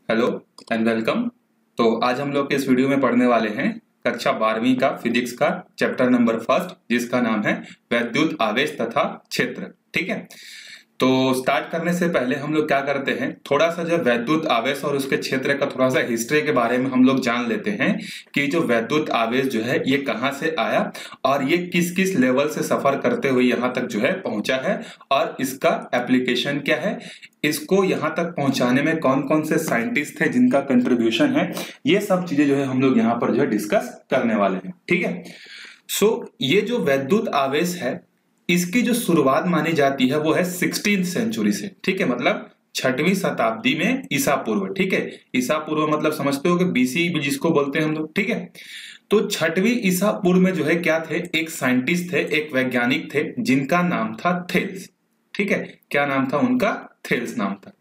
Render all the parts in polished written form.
Hello and welcome. तो आज हम लोग इस वीडियो में पढ़ने वाले हैं कक्षा 12वीं का फिजिक्स का चैप्टर नंबर फर्स्ट, जिसका नाम है वैद्युत आवेश तथा क्षेत्र। ठीक है, तो स्टार्ट करने से पहले हम लोग क्या करते हैं, थोड़ा सा जो वैद्युत आवेश और उसके क्षेत्र का थोड़ा सा हिस्ट्री के बारे में हम लोग जान लेते हैं कि जो वैद्युत आवेश जो है ये कहाँ से आया और ये किस किस लेवल से सफर करते हुए यहाँ तक जो है पहुंचा है और इसका एप्लीकेशन क्या है, इसको यहाँ तक पहुंचाने में कौन कौन से साइंटिस्ट है जिनका कंट्रीब्यूशन है, ये सब चीजें जो है हम लोग यहाँ पर जो है डिस्कस करने वाले हैं। ठीक है, ये जो वैद्युत आवेश है इसकी जो शुरुआत मानी जाती है वो है 16th सेंचुरी से। ठीक है, मतलब 6वीं शताब्दी में ईसा पूर्व। ठीक है, ईसा पूर्व मतलब समझते हो कि बीसी जिसको बोलते हैं हम लोग। ठीक है, तो 6वीं ईसा पूर्व में जो है क्या थे, एक साइंटिस्ट थे, एक वैज्ञानिक थे जिनका नाम था थेल्स। ठीक है, क्या नाम था उनका? थेल्स नाम था।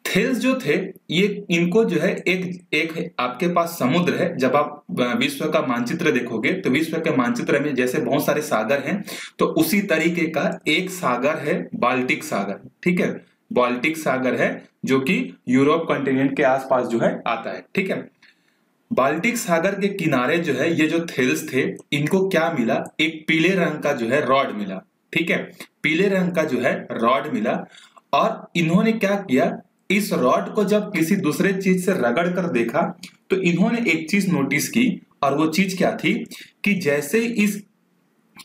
थेल्स जो थे ये इनको जो है एक आपके पास समुद्र है। जब आप विश्व का मानचित्र देखोगे तो विश्व के मानचित्र में जैसे बहुत सारे सागर हैं, तो उसी तरीके का एक सागर है बाल्टिक सागर। ठीक है, बाल्टिक सागर है जो कि यूरोप कॉन्टिनेंट के आसपास जो है आता है। ठीक है, बाल्टिक सागर के किनारे जो है ये जो थेल्स थे इनको क्या मिला, एक पीले रंग का जो है रॉड मिला। ठीक है, पीले रंग का जो है रॉड मिला और इन्होंने क्या किया, इस रॉड को जब किसी दूसरे चीज से रगड़ कर देखा तो इन्होंने एक चीज नोटिस की, और वो चीज क्या थी कि जैसे इस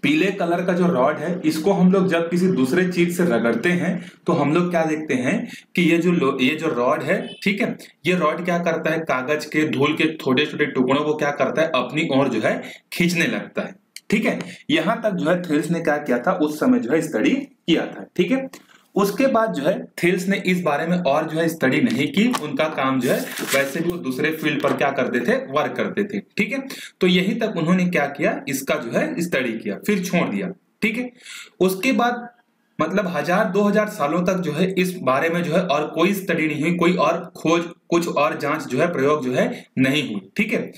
पीले कलर का जो रॉड है इसको हम लोग जब किसी दूसरे चीज से रगड़ते हैं तो हम लोग क्या देखते हैं कि ये जो रॉड है, ठीक है, ये रॉड क्या करता है, कागज के धूल के छोटे छोटे टुकड़ों को क्या करता है, अपनी ओर जो है खींचने लगता है। ठीक है, यहां तक जो है थेल्स ने क्या किया था, उस समय जो है स्टडी किया था। ठीक है, उसके बाद जो है थेल्स ने इस बारे में और जो है स्टडी नहीं की, उनका काम जो है वैसे भी वो दूसरे फील्ड पर क्या करते थे, वर्क करते थे। ठीक है, तो यही तक उन्होंने क्या किया, इसका जो है स्टडी किया, फिर छोड़ दिया। ठीक है, उसके बाद मतलब 1000-2000 सालों तक जो है इस बारे में जो है और कोई स्टडी नहीं हुई, कोई और खोज, कुछ और जांच जो है, प्रयोग जो है नहीं हुई। ठीक है,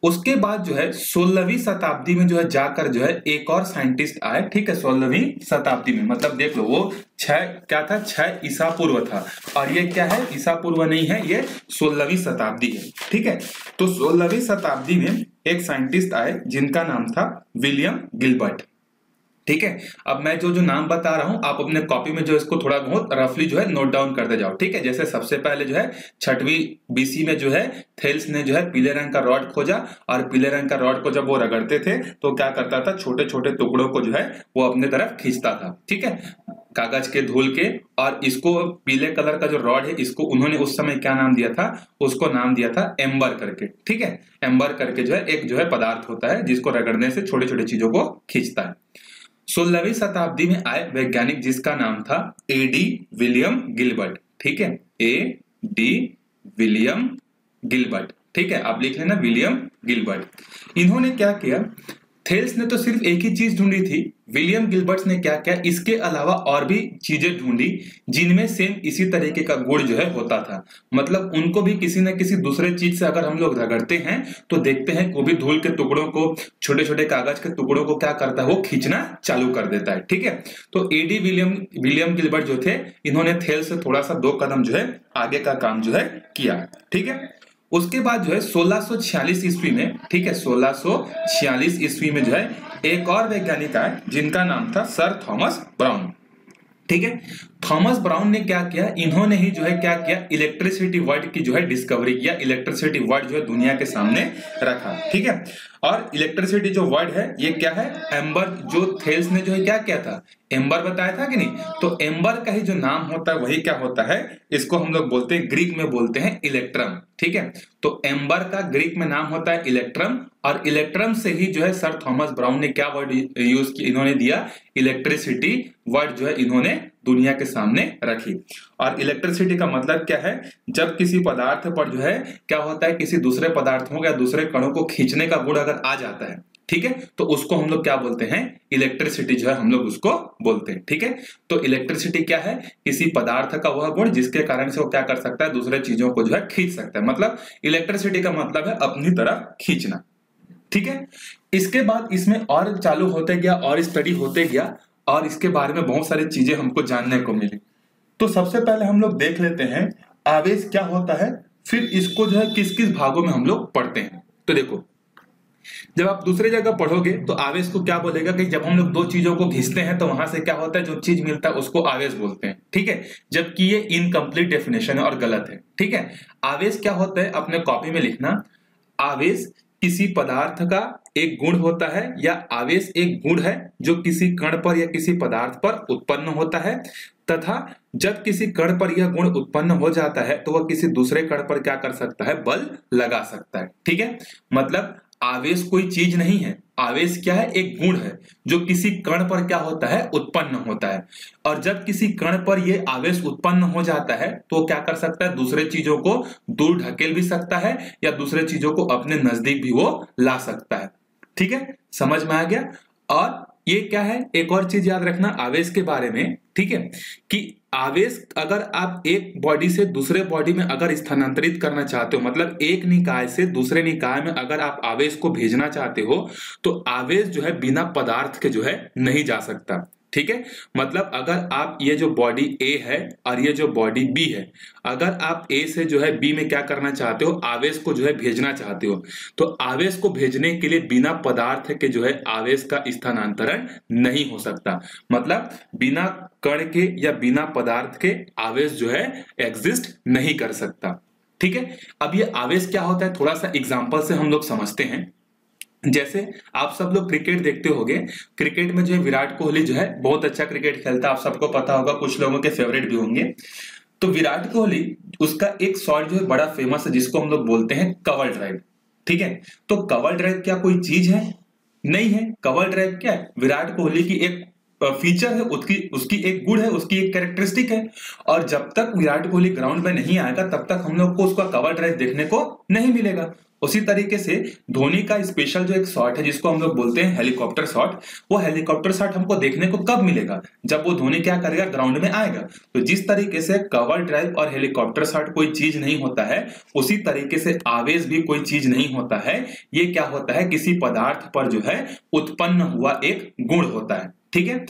उसके बाद जो है 16वीं शताब्दी में जो है जाकर जो है एक और साइंटिस्ट आए। ठीक है, 16वीं शताब्दी में मतलब देख लो वो 6 ईसा पूर्व था, और ये क्या है, ईसा पूर्व नहीं है, ये 16वीं शताब्दी है। ठीक है, तो 16वीं शताब्दी में एक साइंटिस्ट आए जिनका नाम था विलियम गिलबर्ट। ठीक है, अब मैं जो नाम बता रहा हूं आप अपने कॉपी में जो इसको थोड़ा बहुत रफली जो है नोट डाउन करते जाओ। ठीक है, जैसे सबसे पहले जो है 6वीं बीसी में जो है थेल्स ने जो है पीले रंग का रॉड खोजा, और पीले रंग का रॉड को जब वो रगड़ते थे तो क्या करता था, छोटे छोटे टुकड़ों को जो है वो अपने तरफ खींचता था। ठीक है, कागज के धूल के, और इसको पीले कलर का जो रॉड है इसको उन्होंने उस समय क्या नाम दिया था, उसको नाम दिया था एम्बर करके। ठीक है, एम्बर करके जो है एक जो है पदार्थ होता है जिसको रगड़ने से छोटे छोटे चीजों को खींचता है। 16वीं शताब्दी में आए वैज्ञानिक जिसका नाम था एडी विलियम गिलबर्ट। ठीक है, एडी विलियम गिलबर्ट। ठीक है, आप लिख लेना विलियम गिलबर्ट। इन्होंने क्या किया, थेल्स ने तो सिर्फ एक ही चीज ढूंढी थी, विलियम गिलबर्ट ने क्या किया, इसके अलावा और भी चीजें ढूंढी जिनमें सेम इसी तरीके का गुण जो है होता था। मतलब उनको भी किसी न किसी दूसरे चीज से अगर हम लोग रगड़ते हैं तो देखते हैं वो भी धूल के टुकड़ों को, छोटे छोटे कागज के टुकड़ों को क्या करता है, वो खींचना चालू कर देता है। ठीक है, तो एडी विलियम गिलबर्ट जो थे इन्होंने थेल्स से थोड़ा सा 2 कदम जो है आगे का काम जो है किया। ठीक है, उसके बाद जो है 1646 ईस्वी में, ठीक है, 1646 ईस्वी में जो है एक और वैज्ञानिक आए जिनका नाम था सर थॉमस ब्राउन। ठीक है, थॉमस ब्राउन ने क्या किया, इन्होंने ही जो है क्या किया, इलेक्ट्रिसिटी वर्ड की जो है डिस्कवरी किया, इलेक्ट्रिसिटी वर्ड जो है दुनिया के सामने रखा। ठीक है, और इलेक्ट्रिसिटी जो वर्ड है ये क्या है, एम्बर, जो थेल्स ने जो है क्या किया था, एम्बर बताया था कि नहीं, तो एम्बर का ही जो नाम होता है वही क्या होता है, इसको हम लोग बोलते हैं, ग्रीक में बोलते हैं इलेक्ट्रम। ठीक है, तो एम्बर का ग्रीक में नाम होता है इलेक्ट्रम, और इलेक्ट्रम से ही जो है सर थॉमस ब्राउन ने क्या वर्ड यूज किया, इन्होंने दिया इलेक्ट्रिसिटी वर्ड जो है इन्होंने दुनिया के सामने रखी। और इलेक्ट्रिसिटी का मतलब क्या है, जब किसी पदार्थ पर जो है क्या होता है, किसी दूसरे पदार्थों या दूसरे कणों को खींचने का गुण अगर आ जाता है, ठीक है, तो उसको हम लोग क्या बोलते हैं, इलेक्ट्रिसिटी जो है हम लोग उसको बोलते हैं। ठीक है, तो इलेक्ट्रिसिटी क्या है, किसी पदार्थ का वह गुण जिसके कारण से वो क्या कर सकता है, दूसरे चीजों को जो है खींच सकता है। मतलब इलेक्ट्रिसिटी का मतलब है अपनी तरफ खींचना। ठीक है, इसके बाद इसमें और चालू होते गया और स्टडी होते गया, और इसके बारे में बहुत सारी चीजें हमको जानने को मिली। तो सबसे पहले हम लोग देख लेते हैं आवेश क्या होता है, फिर इसको जो है किस किस भागों में हम लोग पढ़ते हैं। तो देखो, जब आप दूसरे जगह पढ़ोगे तो आवेश को क्या बोलेगा कि जब हम लोग दो चीजों को घिसते हैं तो वहां से क्या होता है, जो चीज मिलता है उसको आवेश बोलते हैं, ठीक है। जबकि ये इनकम्प्लीट डेफिनेशन है और गलत है, ठीक है। आवेश क्या होता है अपने कॉपी में लिखना, आवेश किसी पदार्थ का एक गुण होता है, या आवेश एक गुण है जो किसी कण पर या किसी पदार्थ पर उत्पन्न होता है, तथा जब किसी कण पर यह गुण उत्पन्न हो जाता है तो वह किसी दूसरे कण पर क्या कर सकता है, बल लगा सकता है, ठीक है। मतलब आवेश कोई चीज नहीं है, आवेश क्या है, एक गुण है जो किसी कण पर क्या होता है, उत्पन्न होता है। और जब किसी कण पर यह आवेश उत्पन्न हो जाता है तो क्या कर सकता है, दूसरे चीजों को दूर ढकेल भी सकता है या दूसरे चीजों को अपने नजदीक भी वो ला सकता है, ठीक है। समझ में आ गया। और ये क्या है, एक और चीज याद रखना आवेश के बारे में, ठीक है, कि आवेश अगर आप एक बॉडी से दूसरे बॉडी में अगर स्थानांतरित करना चाहते हो, मतलब एक निकाय से दूसरे निकाय में अगर आप आवेश को भेजना चाहते हो, तो आवेश जो है बिना पदार्थ के जो है नहीं जा सकता, ठीक है। मतलब अगर आप ये जो बॉडी ए है और ये जो बॉडी बी है, अगर आप ए से जो है बी में क्या करना चाहते हो, आवेश को जो है भेजना चाहते हो, तो आवेश को भेजने के लिए बिना पदार्थ के जो है आवेश का स्थानांतरण नहीं हो सकता। मतलब बिना कण के या बिना पदार्थ के आवेश जो है एग्जिस्ट नहीं कर सकता, ठीक है। अब ये आवेश क्या होता है, थोड़ा सा एग्जांपल से हम लोग समझते हैं। जैसे आप सब लोग क्रिकेट देखते होंगे, क्रिकेट में जो है विराट कोहली जो है बहुत अच्छा क्रिकेट खेलता है, आप सबको पता होगा, कुछ लोगों के फेवरेट भी होंगे। तो विराट कोहली, उसका एक शॉट जो है बड़ा फेमस है जिसको हम लोग बोलते हैं कवर ड्राइव, ठीक है। तो कवर ड्राइव क्या कोई चीज है, नहीं है। कवर ड्राइव क्या है, विराट कोहली की एक फीचर है, उसकी एक गुण है, उसकी एक कैरेक्टरिस्टिक है। और जब तक विराट कोहली ग्राउंड में नहीं आएगा तब तक हम लोग को उसका कवर ड्राइव देखने को नहीं मिलेगा। उसी तरीके से धोनी का स्पेशल जो एक शॉट है जिसको हम लोग बोलते हैं हेलीकॉप्टर शॉट, वो हेलीकॉप्टर शॉट हमको देखने को कब मिलेगा, जब वो धोनी क्या करेगा, ग्राउंड में आएगा। तो जिस तरीके से कवर ड्राइव और हेलीकॉप्टर शॉट कोई चीज नहीं होता है, उसी तरीके से आवेश भी कोई चीज नहीं होता है। ये क्या होता है, किसी पदार्थ पर जो है उत्पन्न हुआ एक गुण होता है, ठीक है।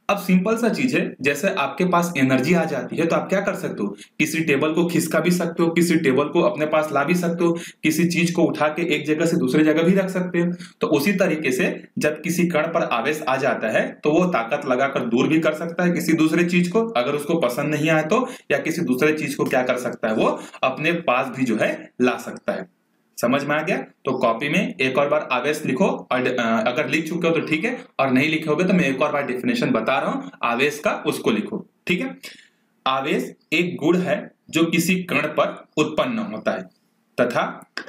अब सिंपल सा चीज है, जैसे आपके पास एनर्जी आ जाती है तो आप क्या कर सकते हो, किसी टेबल को खिसका भी सकते हो, किसी टेबल को अपने पास ला भी सकते हो, किसी चीज को उठा के एक जगह से दूसरी जगह भी रख सकते हो। तो उसी तरीके से जब किसी कण पर आवेश आ जाता है तो वो ताकत लगाकर दूर भी कर सकता है किसी दूसरे चीज को, अगर उसको पसंद नहीं आए तो, या किसी दूसरे चीज को क्या कर सकता है, वो अपने पास भी जो है ला सकता है। समझ में आ गया। तो कॉपी में एक और बार आवेश लिखो, और अगर लिख चुके हो तो ठीक है, और नहीं लिखे तो मैं एक और बार डेफिनेशन बता रहा हूं आवेश का, उसको लिखो, ठीक है। आवेश एक गुण है जो किसी कण पर उत्पन्न होता है, तथा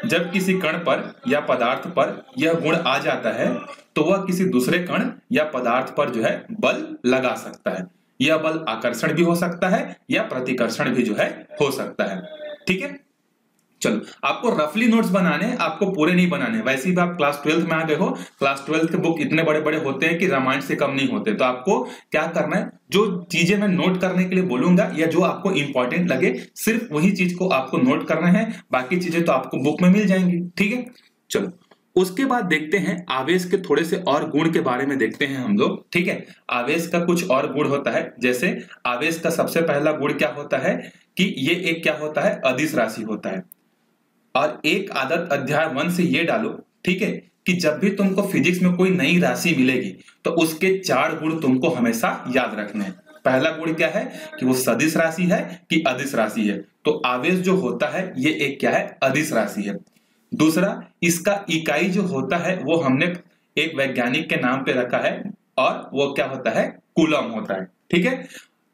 जब किसी कण पर या पदार्थ पर यह गुण आ जाता है तो वह किसी दूसरे कण या पदार्थ पर जो है बल लगा सकता है। यह बल आकर्षण भी हो सकता है या प्रतिकर्षण भी जो है हो सकता है, ठीक है। चलो, आपको रफली नोट्स बनाने, आपको पूरे नहीं बनाने। वैसे भी आप क्लास 12th में आ गए हो, क्लास 12th के बुक इतने बड़े बड़े होते हैं कि रामायण से कम नहीं होते। तो आपको क्या करना है, जो चीजें मैं नोट करने के लिए बोलूंगा या जो आपको इंपॉर्टेंट लगे, सिर्फ वही चीज को आपको नोट करना है, बाकी चीजें तो आपको बुक में मिल जाएंगी, ठीक है। चलो, उसके बाद देखते हैं आवेश के थोड़े से और गुण के बारे में देखते हैं हम लोग, ठीक है। आवेश का कुछ और गुण होता है, जैसे आवेश का सबसे पहला गुण क्या होता है कि ये एक क्या होता है, अदिश राशि होता है। और एक आदत अध्याय 1 से ये डालो, ठीक है, कि जब भी तुमको फिजिक्स में कोई नई राशि मिलेगी तो उसके 4 गुण तुमको हमेशा याद रखने हैं। पहला गुण क्या है कि वो सदिश राशि है कि अदिश राशि है। तो आवेश जो होता है ये एक क्या है, अदिश राशि है। दूसरा, इसका इकाई जो होता है वो हमने एक वैज्ञानिक के नाम पे रखा है, और वो क्या होता है, कूलम होता है, ठीक है।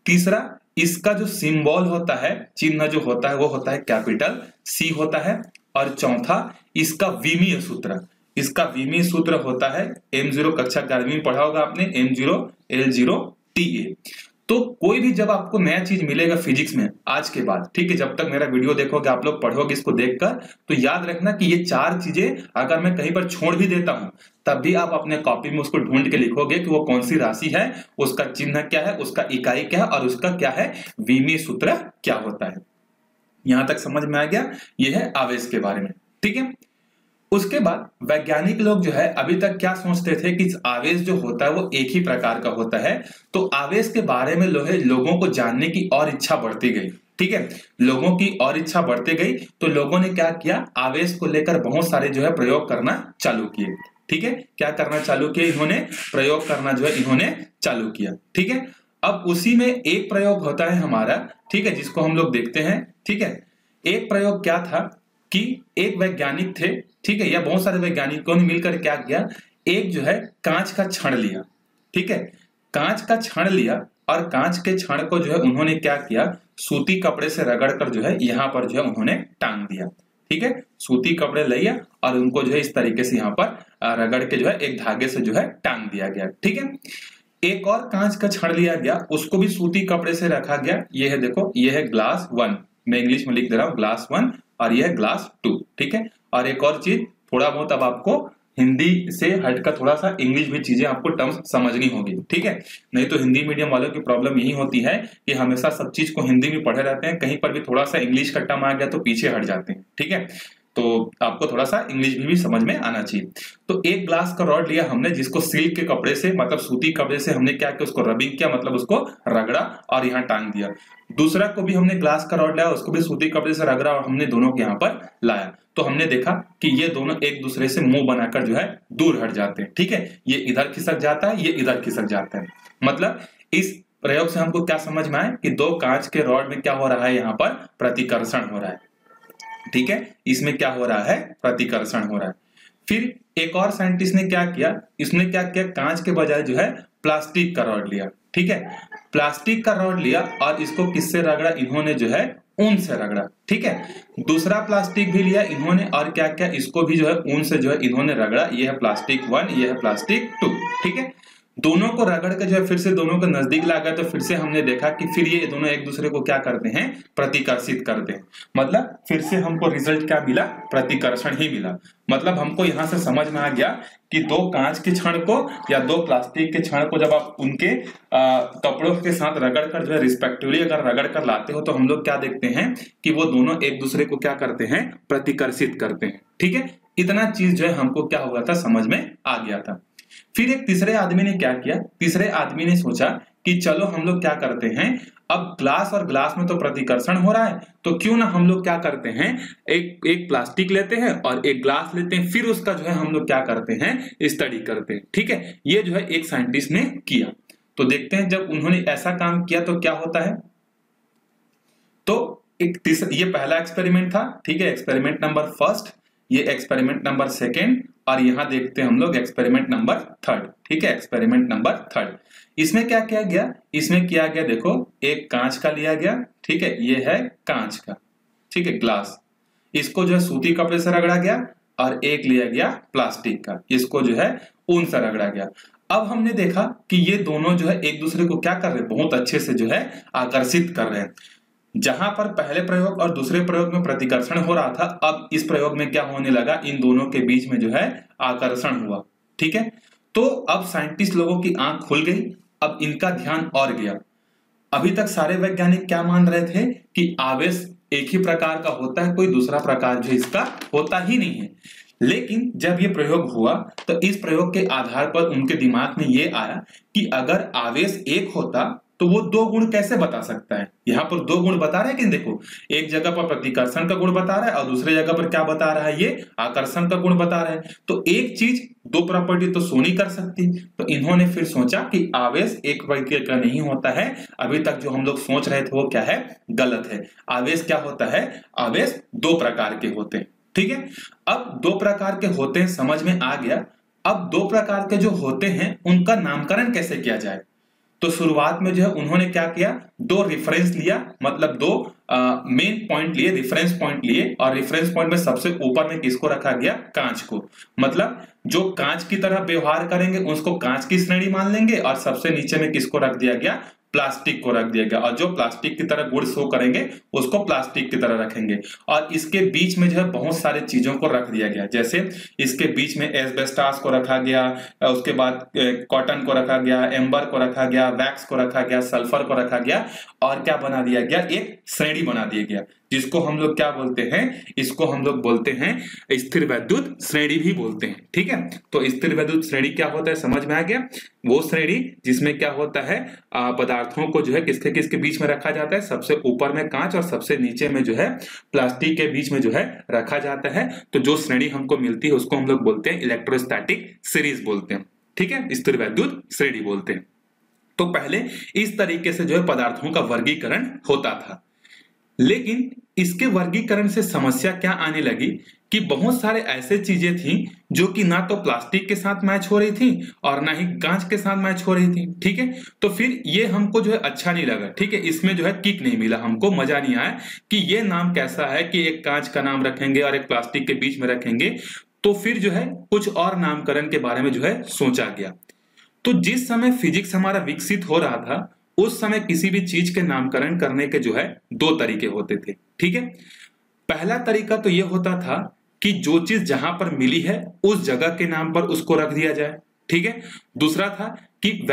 तीसरा, इसका जो सिंबल होता है, चिन्ह जो होता है, वो होता है कैपिटल C होता है। और चौथा, इसका विमीय सूत्र, इसका विमीय सूत्र होता है M0, कक्षा 11वीं में पढ़ा होगा आपने, M0L0TA। तो कोई भी जब आपको नया चीज मिलेगा फिजिक्स में आज के बाद, ठीक है, जब तक मेरा वीडियो देखोगे, आप लोग पढ़ोगे इसको देखकर, तो याद रखना कि ये 4 चीजें अगर मैं कहीं पर छोड़ भी देता हूं तब भी आप अपने कॉपी में उसको ढूंढ के लिखोगे कि वो कौन सी राशि है, उसका चिन्ह क्या है, उसका इकाई क्या है, और उसका क्या है, विमीय सूत्र क्या होता है। यहां तक समझ में आ गया। यह है आवेश के बारे में, ठीक है। उसके बाद वैज्ञानिक लोग जो है अभी तक क्या सोचते थे कि आवेश जो होता है वो एक ही प्रकार का होता है। तो आवेश के बारे में लोगों को जानने की और इच्छा बढ़ती गई। ठीक है, लोगों की और इच्छा बढ़ती गई तो लोगों ने क्या किया, आवेश को लेकर बहुत सारे जो है प्रयोग करना चालू किए। ठीक है, क्या करना चालू किया इन्होंने, प्रयोग करना जो है इन्होंने चालू किया। ठीक है, अब उसी में एक प्रयोग होता है हमारा, ठीक है, जिसको हम लोग देखते हैं। ठीक है, एक प्रयोग क्या था कि एक वैज्ञानिक थे, ठीक है, या बहुत सारे वैज्ञानिकों ने मिलकर क्या किया, एक जो है कांच का छड़ लिया। ठीक है, कांच का छड़ लिया और कांच के छड़ को जो है उन्होंने क्या किया, सूती कपड़े से रगड़कर जो है यहाँ पर जो है उन्होंने टांग दिया। ठीक है, सूती कपड़े लिया और उनको जो है इस तरीके से यहाँ पर रगड़ के जो है एक धागे से जो है टांग दिया गया। ठीक है, एक और कांच का छड़ लिया गया, उसको भी सूती कपड़े से रखा गया। ये है, देखो, ये है ग्लास 1, मैं इंग्लिश में लिख दे रहा हूँ ग्लास 1, और ये है ग्लास 2। ठीक है, और एक और चीज, थोड़ा बहुत अब आपको हिंदी से हटकर थोड़ा सा इंग्लिश भी चीजें आपको टर्म्स समझनी होगी। ठीक है, नहीं तो हिंदी मीडियम वालों की प्रॉब्लम यही होती है कि हमेशा सब चीज को हिंदी में पढ़े रहते हैं, कहीं पर भी थोड़ा सा इंग्लिश का टर्म आ गया तो पीछे हट जाते हैं। ठीक है, तो आपको थोड़ा सा इंग्लिश भी समझ में आना चाहिए। तो एक ग्लास का रॉड लिया हमने, जिसको सिल्क के कपड़े से, मतलब सूती कपड़े से हमने क्या किया, उसको रबिंग किया, मतलब उसको रगड़ा और यहाँ टांग दिया। दूसरा को भी हमने ग्लास का रॉड लाया, उसको भी सूती कपड़े से रगड़ा और हमने दोनों को यहाँ पर लाया। तो हमने देखा कि ये दोनों एक दूसरे से मुंह बनाकर जो है दूर हट जाते हैं। ठीक है, ये इधर खिसक जाता है, ये इधर खिसक जाता है। मतलब इस प्रयोग से हमको क्या समझ में आया कि दो कांच के रॉड में क्या हो रहा है, यहाँ पर प्रतिकर्षण हो रहा है। ठीक है, इसमें क्या हो रहा है, प्रतिकर्षण हो रहा है। फिर एक और साइंटिस्ट ने क्या किया, इसने क्या किया, कांच के बजाय जो है प्लास्टिक का रॉड लिया। ठीक है, प्लास्टिक का रॉड लिया और इसको किससे रगड़ा, इन्होंने जो है ऊन से रगड़ा। ठीक है, दूसरा प्लास्टिक भी लिया इन्होंने और क्या किया, इसको भी जो है ऊन से जो है इन्होंने रगड़ा। ये है प्लास्टिक 1, ये है प्लास्टिक 2। ठीक है, दोनों को रगड़ के जो है फिर से दोनों के नजदीक ला गया, तो फिर से हमने देखा कि फिर ये दोनों एक दूसरे को क्या करते हैं, प्रतिकर्षित करते हैं। मतलब फिर से हमको रिजल्ट क्या मिला, प्रतिकर्षण ही मिला। मतलब हमको यहां से समझ में आ गया कि दो कांच के छड़ को या दो प्लास्टिक के छड़ को जब आप उनके कपड़ों के साथ रगड़ कर जो है रिस्पेक्टिवली अगर रगड़ कर लाते हो, तो हम लोग क्या देखते हैं कि वो दोनों एक दूसरे को क्या करते हैं, प्रतिकर्षित करते हैं। ठीक है, इतना चीज जो है हमको क्या हुआ था, समझ में आ गया था। फिर एक तीसरे आदमी ने क्या किया, तीसरे आदमी ने सोचा कि चलो हम लोग क्या करते हैं, अब ग्लास और ग्लास में तो प्रतिकर्षण हो रहा है, तो क्यों ना हम लोग क्या करते हैं, एक प्लास्टिक लेते हैं और एक ग्लास लेते हैं, फिर उसका जो है हम लोग क्या करते हैं, स्टडी करते हैं। ठीक है, ये जो है एक साइंटिस्ट ने किया। तो देखते हैं जब उन्होंने ऐसा काम किया तो क्या होता है। तो ये पहला एक्सपेरिमेंट था। ठीक है, एक्सपेरिमेंट नंबर फर्स्ट, ये एक्सपेरिमेंट नंबर सेकेंड, और यहां देखते हैं हम लोग एक्सपेरिमेंट नंबर थर्ड। ठीक है, एक्सपेरिमेंट नंबर थर्ड, इसमें क्या किया गया, इसमें किया गया, देखो, एक कांच का लिया गया। ठीक है, ये है कांच का, ठीक है, ग्लास, इसको जो है सूती कपड़े से रगड़ा गया, और एक लिया गया प्लास्टिक का, इसको जो है ऊन से रगड़ा गया। अब हमने देखा कि ये दोनों जो है एक दूसरे को क्या कर रहे हैं, बहुत अच्छे से जो है आकर्षित कर रहे हैं। जहां पर पहले प्रयोग और दूसरे प्रयोग में प्रतिकर्षण हो रहा था, अब इस प्रयोग में क्या होने लगा, इन दोनों के बीच में जो है आकर्षण हुआ। ठीक है, तो अब साइंटिस्ट लोगों की आंख खुल गई, अब इनका ध्यान और गया। अभी तक सारे वैज्ञानिक क्या मान रहे थे कि आवेश एक ही प्रकार का होता है, कोई दूसरा प्रकार जो इसका होता ही नहीं है। लेकिन जब ये प्रयोग हुआ तो इस प्रयोग के आधार पर उनके दिमाग में ये आया कि अगर आवेश एक होता तो वो दो गुण कैसे बता सकता है। यहाँ पर दो गुण बता रहा है कि देखो, एक जगह पर प्रतिकर्षण का गुण बता रहा है और दूसरे जगह पर क्या बता रहा है, ये आकर्षण का गुण बता रहा है। तो एक चीज दो प्रॉपर्टी तो सो नहीं कर सकती। तो इन्होंने फिर सोचा कि आवेश एक प्रकार का नहीं होता है, अभी तक जो हम लोग सोच रहे थे वो क्या है, गलत है। आवेश क्या होता है, आवेश दो प्रकार के होते हैं। ठीक है, अब दो प्रकार के होते हैं, समझ में आ गया। अब दो प्रकार के जो होते हैं उनका नामकरण कैसे किया जाए। तो शुरुआत में जो है उन्होंने क्या किया, दो रेफरेंस लिया, मतलब दो मेन पॉइंट लिए, रेफरेंस पॉइंट लिए, और रेफरेंस पॉइंट में सबसे ऊपर में किसको रखा गया, कांच को। मतलब जो कांच की तरह व्यवहार करेंगे उसको कांच की श्रेणी मान लेंगे, और सबसे नीचे में किसको रख दिया गया, प्लास्टिक को रख दिया गया, और जो प्लास्टिक की तरह गुण शो करेंगे उसको प्लास्टिक की तरह रखेंगे। और इसके बीच में जो है बहुत सारे चीजों को रख दिया गया, जैसे इसके बीच में एस्बेस्टास को रखा गया, उसके बाद कॉटन को रखा गया, एम्बर को रखा गया, वैक्स को रखा गया, सल्फर को रखा गया, और क्या बना दिया गया, एक श्रेणी बना दिया गया। जिसको हम लोग क्या बोलते हैं, इसको हम लोग बोलते हैं स्थिर वैद्युत श्रेणी भी बोलते हैं। ठीक है, तो स्थिर वैद्युत श्रेणी क्या होता है समझ में आ गया। वो श्रेणी जिसमें क्या होता है, पदार्थों को जो है किसके किसके बीच में रखा जाता है, सबसे ऊपर में कांच और सबसे नीचे में जो है प्लास्टिक के बीच में जो है रखा जाता है। तो जो श्रेणी हमको मिलती है उसको हम लोग बोलते हैं इलेक्ट्रोस्टैटिक सीरीज बोलते हैं। ठीक है, स्थिर वैद्युत श्रेणी बोलते हैं। तो पहले इस तरीके से जो है पदार्थों का वर्गीकरण होता था, लेकिन इसके वर्गीकरण से समस्या क्या आने लगी कि बहुत सारे ऐसे चीजें थी जो कि ना तो प्लास्टिक के साथ मैच हो रही थी और ना ही कांच के साथ मैच हो रही थी। ठीक है, तो फिर ये हमको जो है अच्छा नहीं लगा। ठीक है, इसमें जो है किक नहीं मिला, हमको मजा नहीं आया कि ये नाम कैसा है कि एक कांच का नाम रखेंगे और एक प्लास्टिक के बीच में रखेंगे। तो फिर जो है कुछ और नामकरण के बारे में जो है सोचा गया। तो जिस समय फिजिक्स हमारा विकसित हो रहा था उस समय किसी भी चीज के नामकरण करने के जो है दो तरीके होते थे। ठीक है, पहला तरीका तो यह होता था कि जो चीज जहां पर मिली है उस जगह के नाम पर उसको रख दिया जाए। ठीक है, दूसरा था कि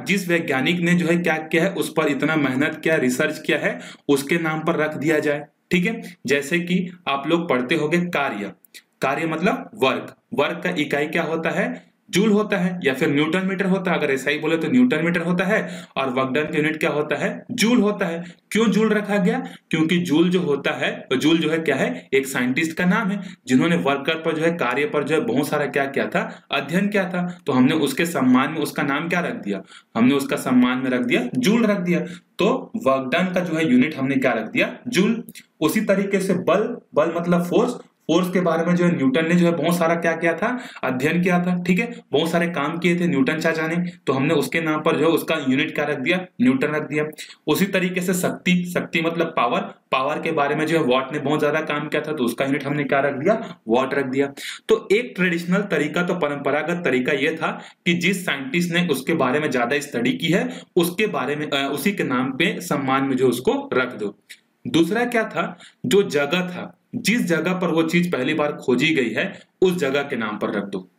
जिस वैज्ञानिक ने जो है क्या किया है उस पर इतना मेहनत किया, रिसर्च किया है, उसके नाम पर रख दिया जाए। ठीक है, जैसे कि आप लोग पढ़ते होंगे कार्य। कार्य मतलब वर्क। वर्क का इकाई क्या होता है, जूल होता है या फिर न्यूटन मीटर होता है। अगर ऐसा ही बोले तो न्यूटन मीटर होता है और वर्क डन की यूनिट क्या होता है, जूल होता है। क्यों जूल रखा गया, क्योंकि जूल जो होता है, जूल जो है क्या है, एक साइंटिस्ट का नाम है जिन्होंने वर्कर पर जो है, कार्य पर जो है बहुत सारा क्या किया था, अध्ययन किया था। तो हमने उसके सम्मान में उसका नाम क्या रख दिया, हमने उसका सम्मान में रख दिया जूल रख दिया। तो वर्क डन का जो है यूनिट हमने क्या रख दिया, जूल। उसी तरीके से बल, बल मतलब फोर्स। फोर्स के बारे में जो है न्यूटन ने जो है बहुत सारा क्या किया था, अध्ययन किया था। ठीक है, बहुत सारे काम किए थे न्यूटन चाचा ने, तो हमने उसके नाम पर जो है उसका यूनिट क्या रख दिया, न्यूटन रख दिया। उसी तरीके से शक्ति, शक्ति मतलब पावर। पावर के बारे में जो है वॉट ने बहुत ज्यादा काम किया था तो उसका यूनिट हमने क्या रख दिया, वॉट रख दिया। तो एक ट्रेडिशनल तरीका, तो परंपरागत तरीका यह था कि जिस साइंटिस्ट ने उसके बारे में ज्यादा स्टडी की है उसके बारे में उसी के नाम पे सम्मान में जो उसको रख दो। दूसरा क्या था, जो जगह था, जिस जगह पर वो चीज पहली बार खोजी गई है उस जगह के नाम पर रख दो।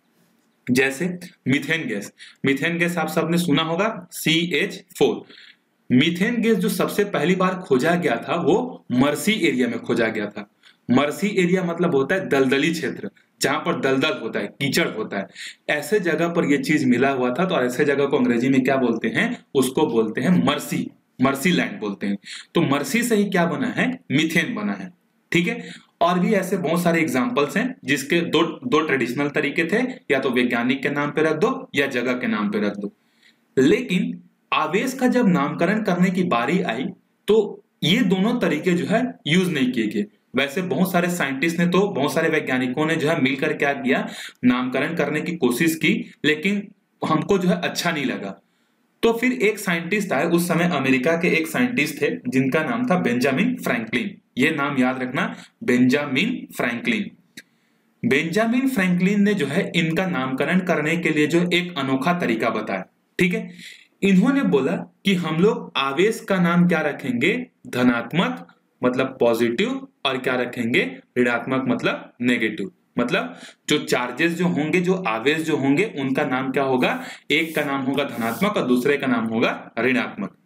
जैसे मीथेन गैस। मीथेन गैस आप सबने सुना होगा, CH4। मीथेन गैस जो सबसे पहली बार खोजा गया था वो मर्सी एरिया में खोजा गया था। मर्सी एरिया मतलब होता है दलदली क्षेत्र, जहां पर दलदल होता है, कीचड़ होता है। ऐसे जगह पर यह चीज मिला हुआ था। तो ऐसे जगह को अंग्रेजी में क्या बोलते हैं, उसको बोलते हैं मर्सी, मर्सी लैंड बोलते हैं। तो मर्सी से ही क्या बना है, मीथेन बना है। ठीक है, और भी ऐसे बहुत सारे एग्जांपल्स हैं जिसके दो ट्रेडिशनल तरीके थे, या तो वैज्ञानिक के नाम पे रख दो या जगह के नाम पे रख दो। लेकिन आवेश का जब नामकरण करने की बारी आई तो ये दोनों तरीके जो है यूज नहीं किए गए। वैसे बहुत सारे साइंटिस्ट ने, तो बहुत सारे वैज्ञानिकों ने जो है मिलकर क्या किया, नामकरण करने की कोशिश की, लेकिन हमको जो है अच्छा नहीं लगा। तो फिर एक साइंटिस्ट आए, उस समय अमेरिका के एक साइंटिस्ट थे जिनका नाम था बेंजामिन फ्रैंकलिन। ये नाम याद रखना, बेंजामिन फ्रैंकलिन। बेंजामिन फ्रैंकलिन ने जो है इनका नामकरण करने के लिए जो एक अनोखा तरीका बताया। ठीक है, इन्होंने बोला कि हम लोग आवेश का नाम क्या रखेंगे, धनात्मक मतलब पॉजिटिव, और क्या रखेंगे, ऋणात्मक मतलब नेगेटिव। मतलब जो चार्जेस जो होंगे, जो आवेश जो होंगे, उनका नाम क्या होगा, एक का नाम होगा धनात्मक और दूसरे का नाम होगा ऋणात्मक।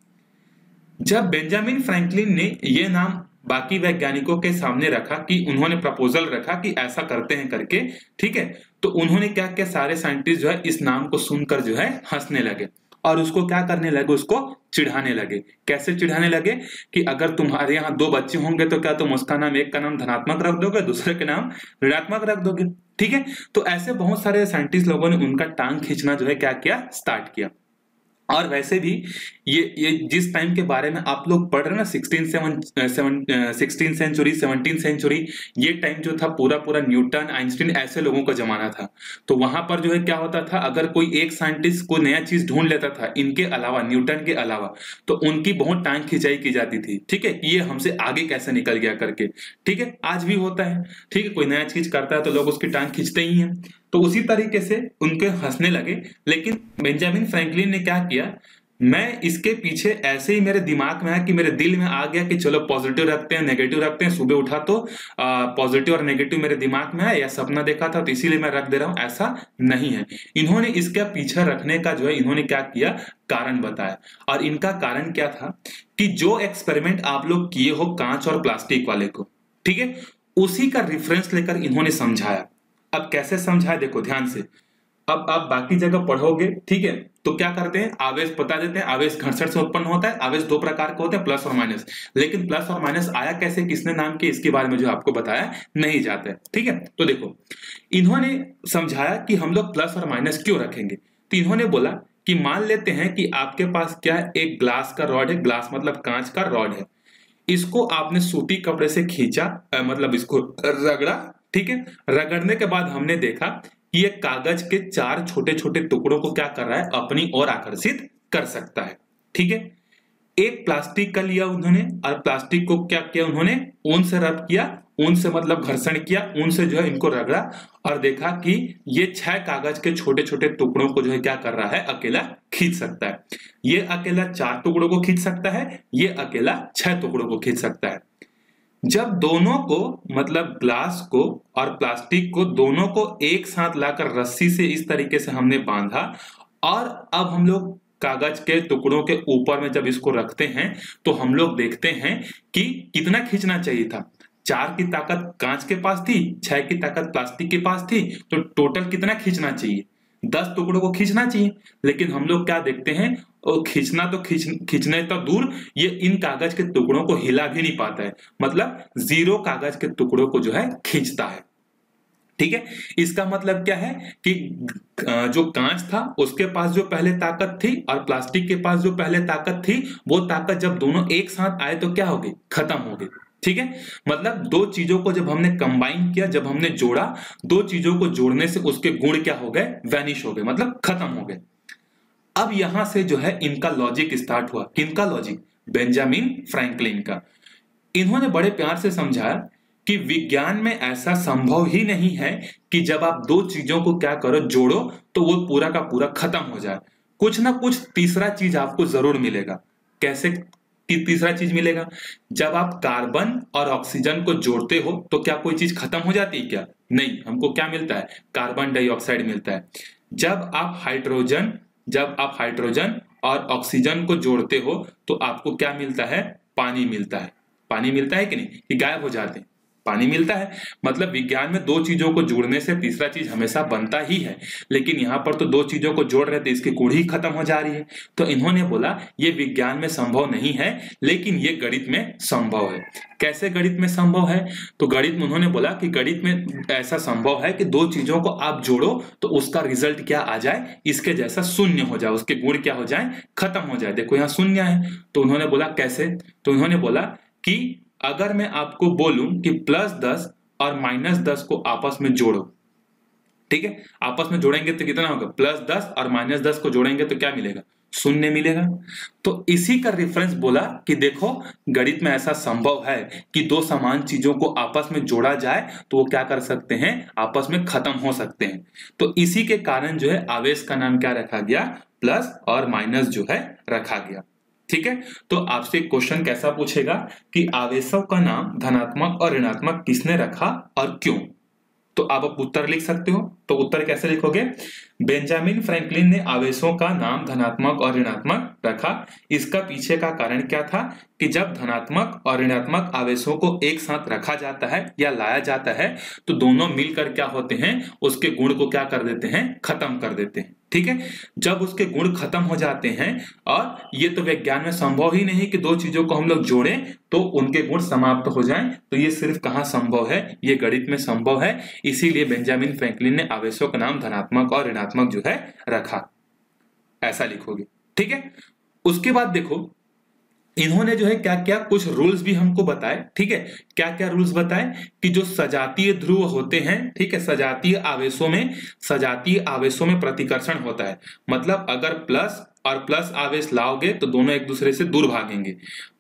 जब बेंजामिन फ्रैंकलिन ने यह नाम बाकी वैज्ञानिकों के सामने रखा, कि उन्होंने प्रपोजल रखा कि ऐसा करते हैं करके, ठीक है, तो उन्होंने क्या किया, सारे साइंटिस्ट जो है इस नाम को सुनकर जो है हंसने लगे और उसको क्या करने लगे, उसको चिढ़ाने लगे। कैसे चिढ़ाने लगे कि अगर तुम्हारे यहाँ 2 बच्चे होंगे तो क्या तुम उसका नाम, एक का नाम धनात्मक रख दोगे, दूसरे के नाम ऋणात्मक रख दोगे। ठीक है, तो ऐसे बहुत सारे साइंटिस्ट लोगों ने उनका टांग खींचना जो है क्या किया, स्टार्ट किया। और वैसे भी ये जिस टाइम के बारे में आप लोग पढ़ रहे हैं ना, 16th सेंचुरी 17th सेंचुरी, ये टाइम जो था पूरा पूरा न्यूटन, आइंस्टीन ऐसे लोगों का जमाना था। तो वहां पर जो है क्या होता था, अगर कोई एक साइंटिस्ट कोई नया चीज ढूंढ लेता था इनके अलावा, न्यूटन के अलावा, तो उनकी बहुत टांग खिंचाई की जाती थी। ठीक है, ये हमसे आगे कैसे निकल गया करके। ठीक है, आज भी होता है। ठीक है, कोई नया चीज करता है तो लोग उसकी टांग खींचते ही हैं। तो उसी तरीके से उनके हंसने लगे। लेकिन बेंजामिन फ्रैंकलिन ने क्या किया, मैं इसके पीछे ऐसे ही मेरे दिमाग में है कि मेरे दिल में आ गया कि चलो पॉजिटिव रखते हैं, नेगेटिव रखते हैं। सुबह उठा तो पॉजिटिव और नेगेटिव मेरे दिमाग में है, या सपना देखा था तो इसीलिए मैं रख दे रहा हूं, ऐसा नहीं है। इन्होंने इसका पीछे रखने का जो है इन्होंने क्या किया, कारण बताया। और इनका कारण क्या था कि जो एक्सपेरिमेंट आप लोग किए हो कांच और प्लास्टिक वाले को, ठीक है, उसी का रेफरेंस लेकर इन्होंने समझाया। अब कैसे समझाया देखो ध्यान से। अब आप बाकी जगह पढ़ोगे, ठीक है, तो क्या करते हैं, आवेश बता देते हैं, आवेश घर्षण से उत्पन्न होता है, आवेश दो प्रकार के होते हैं, प्लस और माइनस। लेकिन प्लस और माइनस आया कैसे, किसने नाम किया, इसके बारे में जो आपको बताया नहीं जाता है, ठीक है। तो देखो इन्होंने समझाया कि हम लोग प्लस और माइनस क्यों रखेंगे। तो इन्होंने बोला कि मान लेते हैं कि आपके पास क्या है, एक ग्लास का रॉड है, ग्लास मतलब कांच का रॉड है, इसको आपने सूती कपड़े से खींचा, मतलब इसको रगड़ा, ठीक है। रगड़ने के बाद हमने देखा कि ये कागज के चार छोटे छोटे टुकड़ों को क्या कर रहा है, अपनी ओर आकर्षित कर सकता है, ठीक है। एक प्लास्टिक का लिया उन्होंने, और प्लास्टिक को क्या किया उन्होंने, ऊन से रब किया, ऊन से मतलब घर्षण किया, ऊन से जो है इनको रगड़ा और देखा कि ये 6 कागज के छोटे छोटे टुकड़ों को जो है क्या कर रहा है, अकेला खींच सकता है। ये अकेला 4 टुकड़ों को खींच सकता है, ये अकेला 6 टुकड़ों को खींच सकता है। जब दोनों को मतलब ग्लास को और प्लास्टिक को दोनों को एक साथ लाकर रस्सी से इस तरीके से हमने बांधा, और अब हम लोग कागज के टुकड़ों के ऊपर में जब इसको रखते हैं तो हम लोग देखते हैं कि कितना खींचना चाहिए था। 4 की ताकत कांच के पास थी, 6 की ताकत प्लास्टिक के पास थी, तो टोटल कितना खींचना चाहिए, 10 टुकड़ों को खींचना चाहिए। लेकिन हम लोग क्या देखते हैं, और खींचना तो खींचने तो दूर, ये इन कागज के टुकड़ों को हिला भी नहीं पाता है, मतलब 0 कागज के टुकड़ों को जो है खींचता है, ठीक है। इसका मतलब क्या है कि जो कांच था उसके पास जो पहले ताकत थी और प्लास्टिक के पास जो पहले ताकत थी, वो ताकत जब दोनों एक साथ आए तो क्या हो गई, खत्म हो गई, ठीक है। मतलब दो चीजों को जब हमने कंबाइन किया, जब हमने जोड़ा, दो चीजों को जोड़ने से उसके गुण क्या हो गए, वैनिश हो गए, मतलब खत्म हो गए। अब यहां से जो है इनका लॉजिक स्टार्ट हुआ। किनका लॉजिक, बेंजामिन फ्रैंकलिन का। इन्होंने बड़े प्यार से समझाया कि विज्ञान में ऐसा संभव ही नहीं है कि जब आप दो चीजों को क्या करो, जोड़ो, तो वो पूरा का पूरा खत्म हो जाए। कुछ ना कुछ तीसरा चीज आपको जरूर मिलेगा। कैसे कि तीसरा चीज मिलेगा, जब आप कार्बन और ऑक्सीजन को जोड़ते हो तो क्या कोई चीज खत्म हो जाती है क्या, नहीं, हमको क्या मिलता है, कार्बन डाइऑक्साइड मिलता है। जब आप हाइड्रोजन और ऑक्सीजन को जोड़ते हो तो आपको क्या मिलता है, पानी मिलता है। पानी मिलता है कि नहीं, कि गायब हो जाते हैं, पानी मिलता है। मतलब विज्ञान में दो चीजों को जोड़ने से तीसरा चीज हमेशा बनता ही है, लेकिन यहां पर तो दो चीजों को जोड़ रहे थे, इसकी गुण ही खत्म हो जा रही है। तो इन्होंने बोला ये विज्ञान में संभव नहीं है, लेकिन ये गणित में संभव है। कैसे गणित में संभव है, तो गणित में उन्होंने बोला कि गणित में ऐसा संभव है कि दो चीजों को आप जोड़ो तो उसका रिजल्ट क्या आ जाए, इसके जैसा शून्य हो जाए, उसके गुण क्या हो जाए, खत्म हो जाए। देखो यहाँ शून्य है, तो उन्होंने बोला कैसे, तो उन्होंने बोला कि अगर मैं आपको बोलूं कि +10 और -10 को आपस में जोड़ो, ठीक है, आपस में जोड़ेंगे तो कितना होगा, +10 और -10 को जोड़ेंगे तो क्या मिलेगा, शून्य मिलेगा। तो इसी का रेफरेंस बोला कि देखो गणित में ऐसा संभव है कि दो समान चीजों को आपस में जोड़ा जाए तो वो क्या कर सकते हैं, आपस में खत्म हो सकते हैं। तो इसी के कारण जो है आवेश का नाम क्या रखा गया, प्लस और माइनस जो है रखा गया, ठीक है। तो आपसे क्वेश्चन कैसा पूछेगा कि आवेशों का नाम धनात्मक और ऋणात्मक किसने रखा और क्यों, तो आप उत्तर लिख सकते हो। तो उत्तर कैसे लिखोगे, बेंजामिन फ्रैंकलिन ने आवेशों का नाम धनात्मक और ऋणात्मक रखा। इसका पीछे का कारण क्या था कि जब धनात्मक और ऋणात्मक आवेशों को एक साथ रखा जाता है या लाया जाता है तो दोनों मिलकर क्या होते हैं, उसके गुण को क्या कर देते हैं, खत्म कर देते हैं, ठीक है। जब उसके गुण खत्म हो जाते हैं, और ये तो विज्ञान में संभव ही नहीं कि दो चीजों को हम लोग जोड़ें तो उनके गुण समाप्त हो जाएं, तो ये सिर्फ कहां संभव है, ये गणित में संभव है। इसीलिए बेंजामिन फ्रैंकलिन ने आवेशों का नाम धनात्मक और ऋणात्मक जो है रखा, ऐसा लिखोगे, ठीक है। उसके बाद देखो इन्होंने जो है क्या क्या कुछ रूल्स भी हमको बताए, ठीक है। क्या क्या रूल्स बताए कि जो सजातीय ध्रुव होते हैं, ठीक है, सजातीय आवेशों में प्रतिकर्षण होता है। मतलब अगर प्लस और प्लस आवेश लाओगे तो दोनों एक दूसरे से दूर भागेंगे,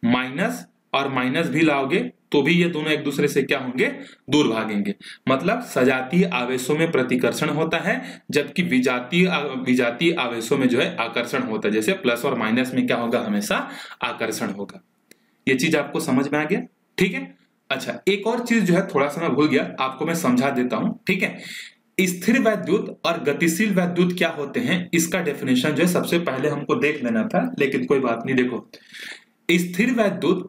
माइनस और माइनस भी लाओगे तो भी ये दोनों एक दूसरे से क्या होंगे, दूर भागेंगे। मतलब सजातीय आवेशों में प्रतिकर्षण होता है, जबकि विजातीय आवेशों में जो है आकर्षण होता है। जैसे प्लस और माइनस में क्या होगा, हमेशा आकर्षण होगा। ये चीज आपको समझ में आ गया, ठीक है। अच्छा, एक और चीज जो है थोड़ा सा मैं भूल गया, आपको मैं समझा देता हूं, ठीक है। स्थिर वैद्युत और गतिशील वैद्युत क्या होते हैं, इसका डेफिनेशन जो है सबसे पहले हमको देख लेना था, लेकिन कोई बात नहीं। देखो स्थिर वैद्युत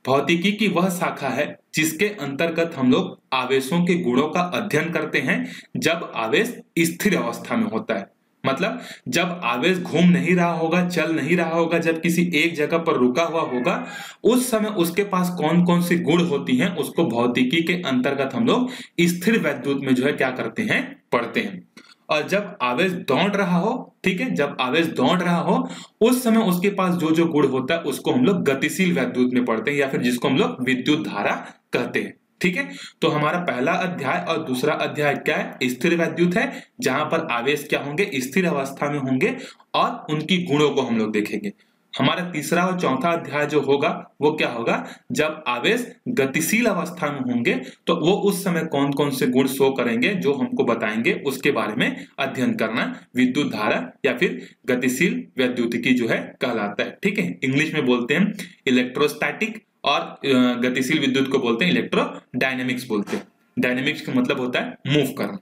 भौतिकी की वह शाखा है जिसके अंतर्गत हम लोग आवेशों के गुणों का अध्ययन करते हैं जब आवेश स्थिर अवस्था में होता है। मतलब जब आवेश घूम नहीं रहा होगा, चल नहीं रहा होगा, जब किसी एक जगह पर रुका हुआ होगा, उस समय उसके पास कौन कौन सी गुण होती हैं उसको भौतिकी के अंतर्गत हम लोग स्थिर वैद्युत में जो है क्या करते हैं, पढ़ते हैं। और जब आवेश दौड़ रहा हो, ठीक है, जब आवेश दौड़ रहा हो उस समय उसके पास जो जो गुण होता है उसको हम लोग गतिशील वैद्युत में पढ़ते हैं, या फिर जिसको हम लोग विद्युत धारा कहते हैं। ठीक है, तो हमारा पहला अध्याय और दूसरा अध्याय क्या है, स्थिर वैद्युत है, जहां पर आवेश क्या होंगे, स्थिर अवस्था में होंगे और उनकी गुणों को हम लोग देखेंगे। हमारा तीसरा और चौथा अध्याय जो होगा वो क्या होगा, जब आवेश गतिशील अवस्था में होंगे तो वो उस समय कौन कौन से गुण शो करेंगे जो हमको बताएंगे, उसके बारे में अध्ययन करना विद्युत धारा या फिर गतिशील वैद्युतिकी जो है कहलाता है। ठीक है, इंग्लिश में बोलते हैं इलेक्ट्रोस्टैटिक और गतिशील विद्युत को बोलते हैं इलेक्ट्रोडायनेमिक्स बोलते हैं। डायनेमिक्स का मतलब होता है मूव करना।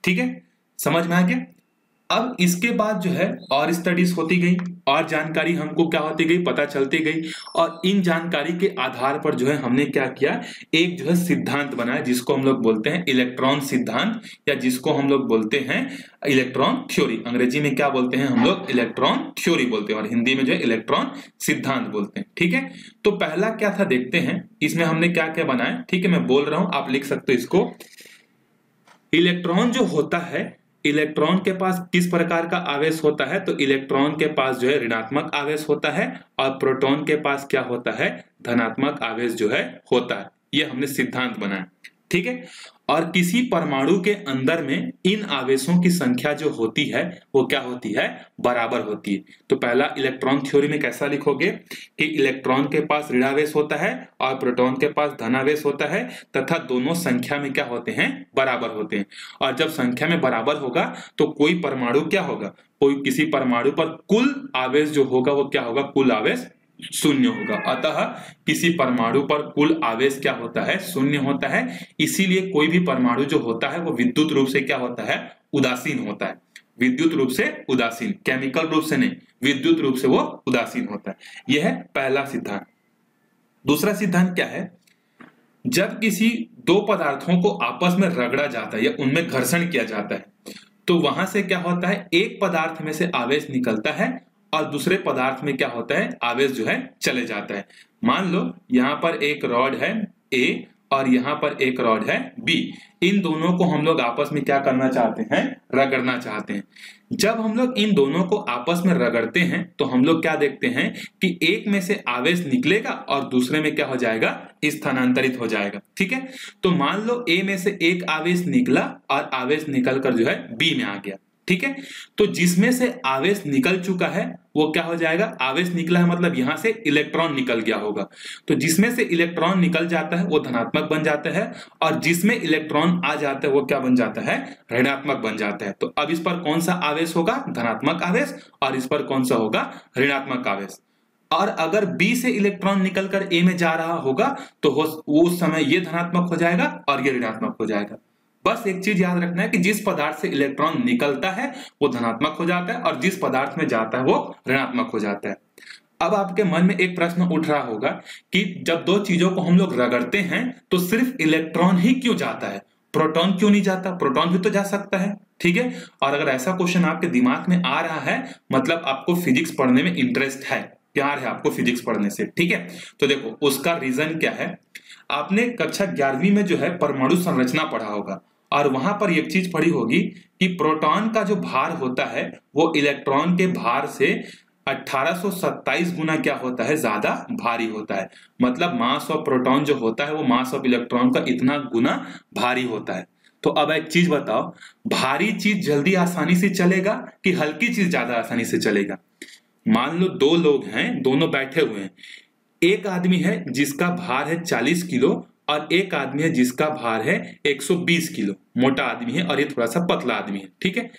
ठीक है, समझ में आ गया। अब इसके बाद जो है और स्टडीज होती गई और जानकारी हमको क्या होती गई, पता चलती गई, और इन जानकारी के आधार पर जो है हमने क्या किया, एक जो है सिद्धांत बनाया जिसको हम लोग बोलते हैं इलेक्ट्रॉन सिद्धांत, या जिसको हम लोग बोलते हैं इलेक्ट्रॉन थ्योरी। अंग्रेजी में क्या बोलते हैं हम लोग, इलेक्ट्रॉन थ्योरी बोलते हैं, और हिंदी में जो है इलेक्ट्रॉन सिद्धांत बोलते हैं। ठीक है, तो पहला क्या था देखते हैं, इसमें हमने क्या क्या बनाया। ठीक है, मैं बोल रहा हूं, आप लिख सकते हो इसको। इलेक्ट्रॉन जो होता है, इलेक्ट्रॉन के पास किस प्रकार का आवेश होता है, तो इलेक्ट्रॉन के पास जो है ऋणात्मक आवेश होता है और प्रोटॉन के पास क्या होता है, धनात्मक आवेश जो है होता है। ये हमने सिद्धांत बनाया। ठीक है, और किसी परमाणु के अंदर में इन आवेशों की संख्या जो होती है वो क्या होती है, बराबर होती है। तो पहला इलेक्ट्रॉन थ्योरी में कैसा लिखोगे कि इलेक्ट्रॉन के पास ऋणावेश होता है और प्रोटॉन के पास धनावेश होता है, तथा दोनों संख्या में क्या होते हैं, बराबर होते हैं। और जब संख्या में बराबर होगा तो कोई परमाणु क्या होगा, कोई किसी परमाणु पर कुल आवेश जो होगा वो क्या होगा, कुल आवेश शून्य होगा। अतः किसी परमाणु पर कुल आवेश क्या होता है, शून्य होता है। इसीलिए कोई भी परमाणु जो होता है वो विद्युत रूप से क्या होता है, उदासीन होता है। विद्युत रूप से उदासीन, केमिकल रूप से नहीं, विद्युत रूप से वो उदासीन होता है। यह है पहला सिद्धांत। दूसरा सिद्धांत क्या है, जब किसी दो पदार्थों को आपस में रगड़ा जाता है या उनमें घर्षण किया जाता है तो वहां से क्या होता है, एक पदार्थ में से आवेश निकलता है और दूसरे पदार्थ में क्या होता है, आवेश जो है चले जाता है। मान लो यहां पर एक रॉड है A और यहां पर एक रॉड है B। इन दोनों को हम लोग आपस में क्या करना चाहते हैं, रगड़ना चाहते हैं। जब हम लोग इन दोनों को आपस में रगड़ते हैं तो हम लोग क्या देखते हैं कि एक में से आवेश निकलेगा और दूसरे में क्या हो जाएगा, स्थानांतरित हो जाएगा। ठीक है, तो मान लो A में से एक आवेश निकला और आवेश निकलकर जो है B में आ गया। ठीक है, तो जिसमें से आवेश निकल चुका है वो क्या हो जाएगा, आवेश निकला है मतलब यहां से इलेक्ट्रॉन निकल गया होगा, तो जिसमें से इलेक्ट्रॉन निकल जाता है वो धनात्मक बन जाता है, और जिसमें इलेक्ट्रॉन आ जाता है वो क्या बन जाता है, ऋणात्मक बन जाता है। तो अब इस पर कौन सा आवेश होगा, धनात्मक आवेश, और इस पर कौन सा होगा, ऋणात्मक आवेश। और अगर B से इलेक्ट्रॉन निकलकर A में जा रहा होगा तो उस समय ये धनात्मक हो जाएगा और ये ऋणात्मक हो जाएगा। बस एक चीज याद रखना है कि जिस पदार्थ से इलेक्ट्रॉन निकलता है वो धनात्मक हो जाता है और जिस पदार्थ में जाता है वो ऋणात्मक हो जाता है। अब आपके मन में एक प्रश्न उठ रहा होगा कि जब दो चीजों को हम लोग रगड़ते हैं तो सिर्फ इलेक्ट्रॉन ही क्यों जाता है, प्रोटॉन क्यों नहीं जाता, प्रोटॉन भी तो जा सकता है। ठीक है, और अगर ऐसा क्वेश्चन आपके दिमाग में आ रहा है मतलब आपको फिजिक्स पढ़ने में इंटरेस्ट है, प्यार है आपको फिजिक्स पढ़ने से। ठीक है, तो देखो उसका रीजन क्या है, आपने कक्षा 11वीं में जो है परमाणु संरचना पढ़ा होगा और वहां पर एक चीज पढ़ी होगी कि प्रोटॉन का जो भार होता है वो इलेक्ट्रॉन के भार से 1827 गुना क्या होता है, ज्यादा भारी होता है। मतलब मास ऑफ प्रोटॉन जो होता है वो मास ऑफ इलेक्ट्रॉन का इतना गुना भारी होता है। तो अब एक चीज बताओ, भारी चीज जल्दी आसानी से चलेगा कि हल्की चीज ज्यादा आसानी से चलेगा। मान लो दो लोग हैं, दोनों बैठे हुए हैं, एक आदमी है जिसका भार है 40 किलो और एक आदमी है जिसका भार है 120 किलो, मोटा आदमी है और ये थोड़ा सा पतला आदमी है। ठीक है,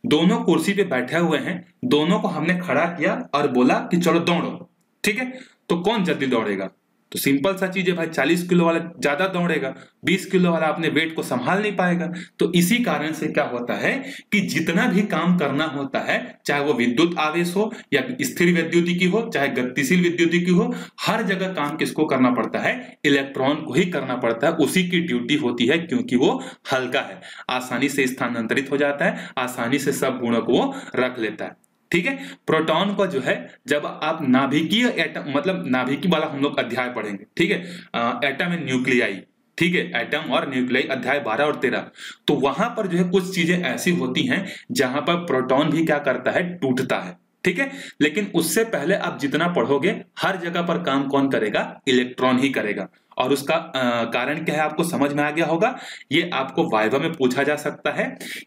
दोनों कुर्सी पे बैठे हुए हैं, दोनों को हमने खड़ा किया और बोला कि चलो दौड़ो। ठीक है, तो कौन जल्दी दौड़ेगा, तो सिंपल सा चीज है भाई, 40 किलो वाला ज्यादा दौड़ेगा, 20 किलो वाला अपने वेट को संभाल नहीं पाएगा। तो इसी कारण से क्या होता है कि जितना भी काम करना होता है, चाहे वो विद्युत आवेश हो या स्थिर विद्युतिकी हो, चाहे गतिशील विद्युतिकी हो, हर जगह काम किसको करना पड़ता है? इलेक्ट्रॉन को ही करना पड़ता है। उसी की ड्यूटी होती है, क्योंकि वो हल्का है, आसानी से स्थानांतरित हो जाता है, आसानी से सब गुणों को वो रख लेता है। ठीक है। प्रोटॉन को जो है, जब आप नाभिकीय एटम, मतलब नाभिकीय वाला हम लोग अध्याय पढ़ेंगे, ठीक है, एटम एंड न्यूक्लियाई, ठीक है, एटम और न्यूक्लियाई अध्याय 12 और 13, तो वहां पर जो है कुछ चीजें ऐसी होती हैं जहां पर प्रोटॉन भी क्या करता है? टूटता है। ठीक है। लेकिन उससे पहले आप जितना पढ़ोगे, हर जगह पर काम कौन करेगा? इलेक्ट्रॉन ही करेगा। और उसका कारण क्या है आपको समझ में आ गया होगा। ये आपको वाइवा में पूछा जा सकता है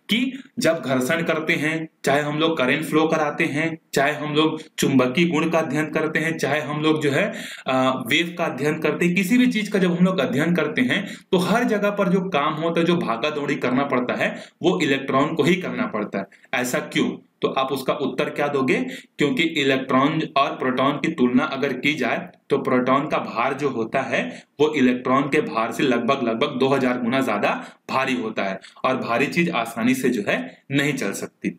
कि जब घर्षण करते हैं, चाहे हम लोग करंट फ्लो कराते हैं, चाहे हम लोग चुंबकीय गुण का अध्ययन करते हैं, चाहे हम लोग जो है वेव का अध्ययन करते हैं, किसी भी चीज का जब हम लोग अध्ययन करते हैं तो हर जगह पर जो काम होता है, जो भागा दौड़ी करना पड़ता है, वो इलेक्ट्रॉन को ही करना पड़ता है। ऐसा क्यों? तो आप उसका उत्तर क्या दोगे? क्योंकि इलेक्ट्रॉन और प्रोटॉन की तुलना अगर की जाए तो प्रोटॉन का भार जो होता है वो इलेक्ट्रॉन के भार से लगभग 2000 गुना ज्यादा भारी होता है, और भारी चीज आसानी से जो है नहीं चल सकती।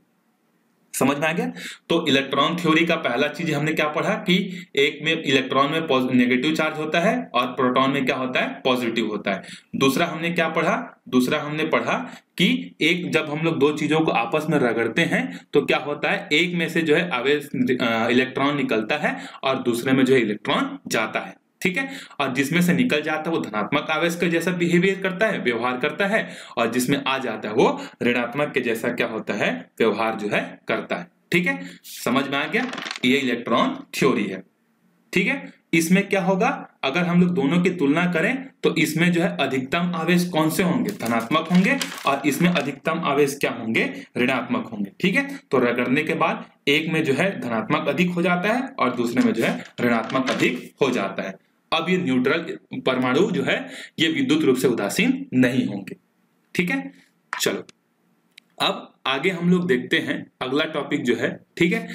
समझ में आ गया। तो इलेक्ट्रॉन थ्योरी का पहला चीज हमने क्या पढ़ा कि एक में इलेक्ट्रॉन में नेगेटिव चार्ज होता है और प्रोटॉन में क्या होता है? पॉजिटिव होता है। दूसरा हमने क्या पढ़ा? दूसरा हमने पढ़ा कि एक जब हम लोग दो चीजों को आपस में रगड़ते हैं तो क्या होता है? एक में से जो है आवेश इलेक्ट्रॉन निकलता है और दूसरे में जो है इलेक्ट्रॉन जाता है। ठीक है। और जिसमें से निकल जाता है वो धनात्मक आवेश के जैसा बिहेवियर करता है, व्यवहार करता है, और जिसमें आ जाता है वो ऋणात्मक के जैसा क्या होता है? व्यवहार जो है करता है। ठीक है। समझ में आ गया। ये इलेक्ट्रॉन थ्योरी है। ठीक है। इसमें क्या होगा? अगर हम लोग दोनों की तुलना करें तो इसमें जो है अधिकतम आवेश कौन से होंगे? धनात्मक होंगे, और इसमें अधिकतम आवेश क्या होंगे? ऋणात्मक होंगे। ठीक है। तो रगड़ने के बाद एक में जो है धनात्मक अधिक हो जाता है और दूसरे में जो है ऋणात्मक अधिक हो जाता है। अब ये न्यूट्रल परमाणु जो है ये विद्युत रूप से उदासीन नहीं होंगे। ठीक है। चलो अब आगे हम लोग देखते हैं अगला टॉपिक जो है। ठीक है।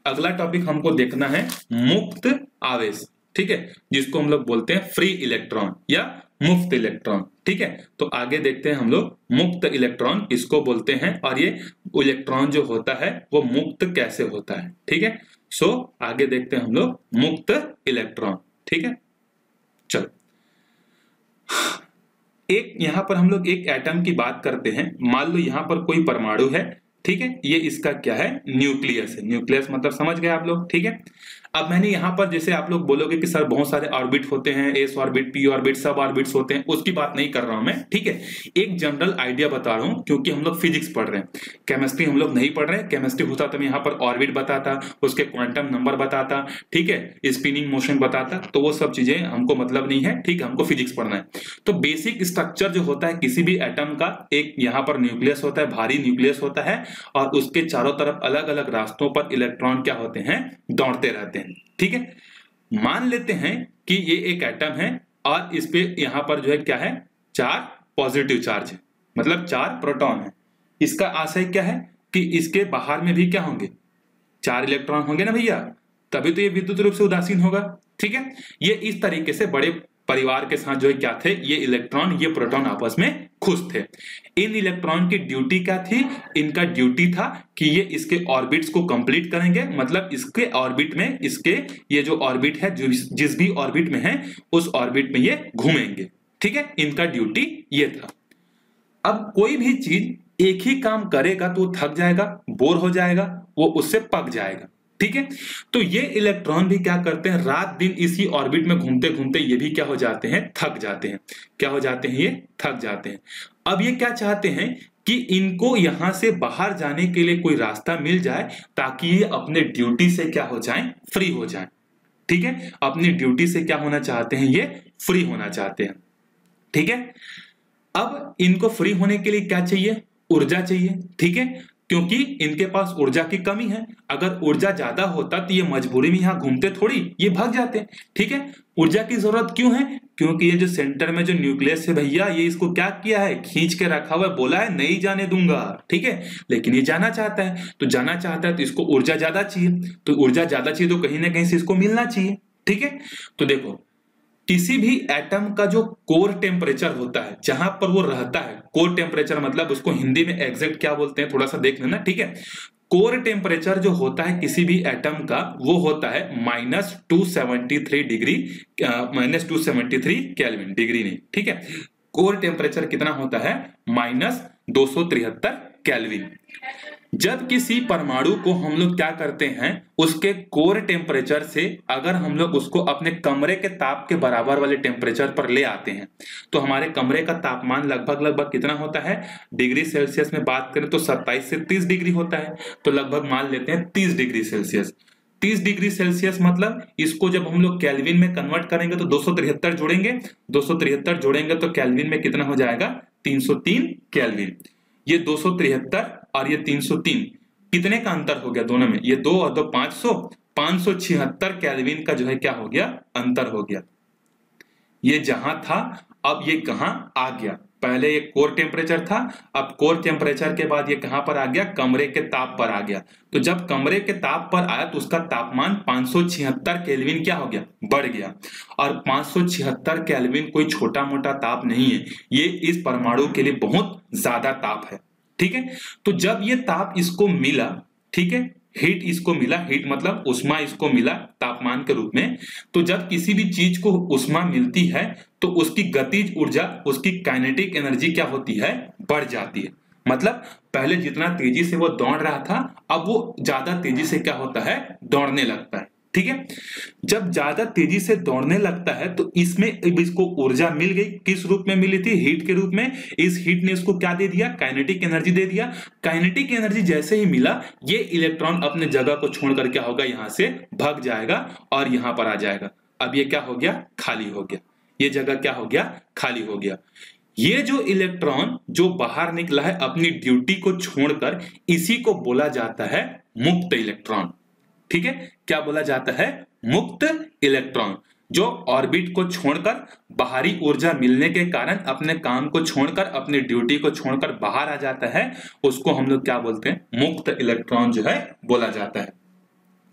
अगला टॉपिक हमको देखना है मुक्त आवेश। ठीक है। जिसको हम लोग बोलते हैं फ्री इलेक्ट्रॉन या मुक्त इलेक्ट्रॉन। ठीक है। तो आगे देखते हैं हम लोग मुक्त इलेक्ट्रॉन किसको बोलते हैं और ये इलेक्ट्रॉन जो होता है वो मुक्त कैसे होता है। ठीक है। सो आगे देखते हैं हम लोग मुक्त इलेक्ट्रॉन। ठीक है। चलो एक यहां पर हम लोग एक एटम की बात करते हैं। मान लो यहां पर कोई परमाणु है। ठीक है। ये इसका क्या है? न्यूक्लियस है। न्यूक्लियस मतलब समझ गए आप लोग। ठीक है। अब मैंने यहां पर जैसे आप लोग बोलोगे कि सर बहुत सारे ऑर्बिट होते हैं, एस ऑर्बिट, पी ऑर्बिट, सब ऑर्बिट्स होते हैं, उसकी बात नहीं कर रहा हूं मैं। ठीक है। एक जनरल आइडिया बता रहा हूं क्योंकि हम लोग फिजिक्स पढ़ रहे हैं, केमिस्ट्री हम लोग नहीं पढ़ रहे हैं। केमिस्ट्री होता तो मैं यहाँ पर ऑर्बिट बताता, उसके क्वांटम नंबर बताता, ठीक है, स्पिनिंग मोशन बताता, तो वो सब चीजें हमको मतलब नहीं है। ठीक है। हमको फिजिक्स पढ़ना है। तो बेसिक स्ट्रक्चर जो होता है किसी भी एटम का, एक यहाँ पर न्यूक्लियस होता है, भारी न्यूक्लियस होता है, और उसके चारों तरफ अलग अलग रास्तों पर इलेक्ट्रॉन क्या होते हैं? दौड़ते रहते हैं। ठीक है। मान लेते हैं कि ये एक एटम है और इस पे यहां पर जो है क्या है? 4 पॉजिटिव चार्ज है, मतलब 4 प्रोटॉन है। इसका आशय क्या है कि इसके बाहर में भी क्या होंगे? 4 इलेक्ट्रॉन होंगे ना भैया, तभी तो ये विद्युत रूप से उदासीन होगा। ठीक है। ये इस तरीके से बड़े परिवार के साथ जो है क्या थे? ये इलेक्ट्रॉन, ये प्रोटॉन आपस में खुश थे। इन इलेक्ट्रॉन की ड्यूटी क्या थी? इनका ड्यूटी था कि ये इसके ऑर्बिट्स को कंप्लीट करेंगे, मतलब इसके ऑर्बिट में, इसके ये जो ऑर्बिट है, जिस भी ऑर्बिट में है उस ऑर्बिट में ये घूमेंगे। ठीक है। इनका ड्यूटी ये था। अब कोई भी चीज एक ही काम करेगा तो थक जाएगा, बोर हो जाएगा, वो उससे पक जाएगा। ठीक है। तो ये इलेक्ट्रॉन भी क्या करते हैं? रात दिन इसी ऑर्बिट में घूमते घूमते ये भी क्या हो जाते हैं? थक जाते हैं। क्या हो जाते हैं? ये थक जाते हैं। अब ये क्या चाहते हैं कि इनको यहां से बाहर जाने के लिए कोई रास्ता मिल जाए ताकि ये अपने ड्यूटी से क्या हो जाएं? फ्री हो जाएं। ठीक है। अपनी ड्यूटी से क्या होना चाहते हैं? ये फ्री होना चाहते हैं। ठीक है। अब इनको फ्री होने के लिए क्या चाहिए? ऊर्जा चाहिए। ठीक है। क्योंकि इनके पास ऊर्जा की कमी है। अगर ऊर्जा ज्यादा होता तो ये मजबूरी में यहां घूमते थोड़ी, ये भाग जाते। ठीक है। ऊर्जा की जरूरत क्यों है? क्योंकि ये जो सेंटर में जो न्यूक्लियस है भैया, ये इसको क्या किया है? खींच के रखा हुआ है, बोला है नहीं जाने दूंगा। ठीक है। लेकिन ये जाना चाहता है, तो जाना चाहता है तो इसको ऊर्जा ज्यादा चाहिए, तो ऊर्जा ज्यादा चाहिए तो कहीं ना कहीं से इसको मिलना चाहिए। ठीक है। तो देखो किसी भी एटम का जो कोर टेम्परेचर होता है, जहां पर वो रहता है, कोर टेम्परेचर मतलब उसको हिंदी में एग्जैक्ट क्या बोलते हैं थोड़ा सा देख लेना, ठीक है। कोर टेम्परेचर जो होता है किसी भी एटम का वो होता है -273 डिग्री, -273 केल्विन, डिग्री नहीं, ठीक है। कोर टेम्परेचर कितना होता है? -273 केल्विन। जब किसी परमाणु को हम लोग क्या करते हैं, उसके कोर टेम्परेचर से अगर हम लोग उसको अपने कमरे के ताप के बराबर वाले टेम्परेचर पर ले आते हैं, तो हमारे कमरे का तापमान लगभग कितना होता है? डिग्री सेल्सियस में बात करें तो 27 से 30 डिग्री होता है, तो लगभग मान लेते हैं 30 डिग्री सेल्सियस। 30 डिग्री सेल्सियस मतलब इसको जब हम लोग केल्विन में कन्वर्ट करेंगे तो 273 जोड़ेंगे, 273 जोड़ेंगे तो केल्विन में कितना हो जाएगा? 303 केल्विन। ये 273 और ये 303 कितने का अंतर हो गया दोनों में? ये 2 और 2 576 केल्विन का जो है क्या हो गया? अंतर हो गया। ये जहां था अब ये कहां आ गया? पहले ये कोर टेम्परेचर था, अब कोर टेम्परेचर के बाद ये कहां पर आ गया? कमरे के ताप पर आ गया। तो जब कमरे के ताप पर आया तो उसका तापमान 576 केल्विन क्या हो गया? बढ़ गया। और 576 केल्विन कोई छोटा मोटा ताप नहीं है, ये इस परमाणु के लिए बहुत ज्यादा ताप है, ठीक है। तो जब ये ताप इसको मिला, ठीक है, हीट इसको मिला, हीट मतलब उष्मा इसको मिला तापमान के रूप में, तो जब किसी भी चीज को उष्मा मिलती है तो उसकी गतिज ऊर्जा, उसकी काइनेटिक एनर्जी क्या होती है? बढ़ जाती है। मतलब पहले जितना तेजी से वो दौड़ रहा था, अब वो ज्यादा तेजी से क्या होता है? दौड़ने लगता है, ठीक है। जब ज्यादा तेजी से दौड़ने लगता है तो इसमें इसको ऊर्जा मिल गई। किस रूप में मिली थी? हीट के रूप में। इस हीट ने इसको क्या दे दिया? काइनेटिक एनर्जी दे दिया। काइनेटिक एनर्जी जैसे ही मिला, ये इलेक्ट्रॉन अपने जगह को छोड़कर क्या होगा? यहां से भाग जाएगा और यहां पर आ जाएगा। अब ये क्या हो गया? खाली हो गया। ये जगह क्या हो गया? खाली हो गया। ये जो इलेक्ट्रॉन जो बाहर निकला है अपनी ड्यूटी को छोड़कर, इसी को बोला जाता है मुक्त इलेक्ट्रॉन, ठीक है। क्या बोला जाता है? मुक्त इलेक्ट्रॉन। जो ऑर्बिट को छोड़कर, बाहरी ऊर्जा मिलने के कारण अपने काम को छोड़कर, अपनी ड्यूटी को छोड़कर बाहर आ जाता है, उसको हम लोग क्या बोलते हैं? मुक्त इलेक्ट्रॉन जो है बोला जाता है।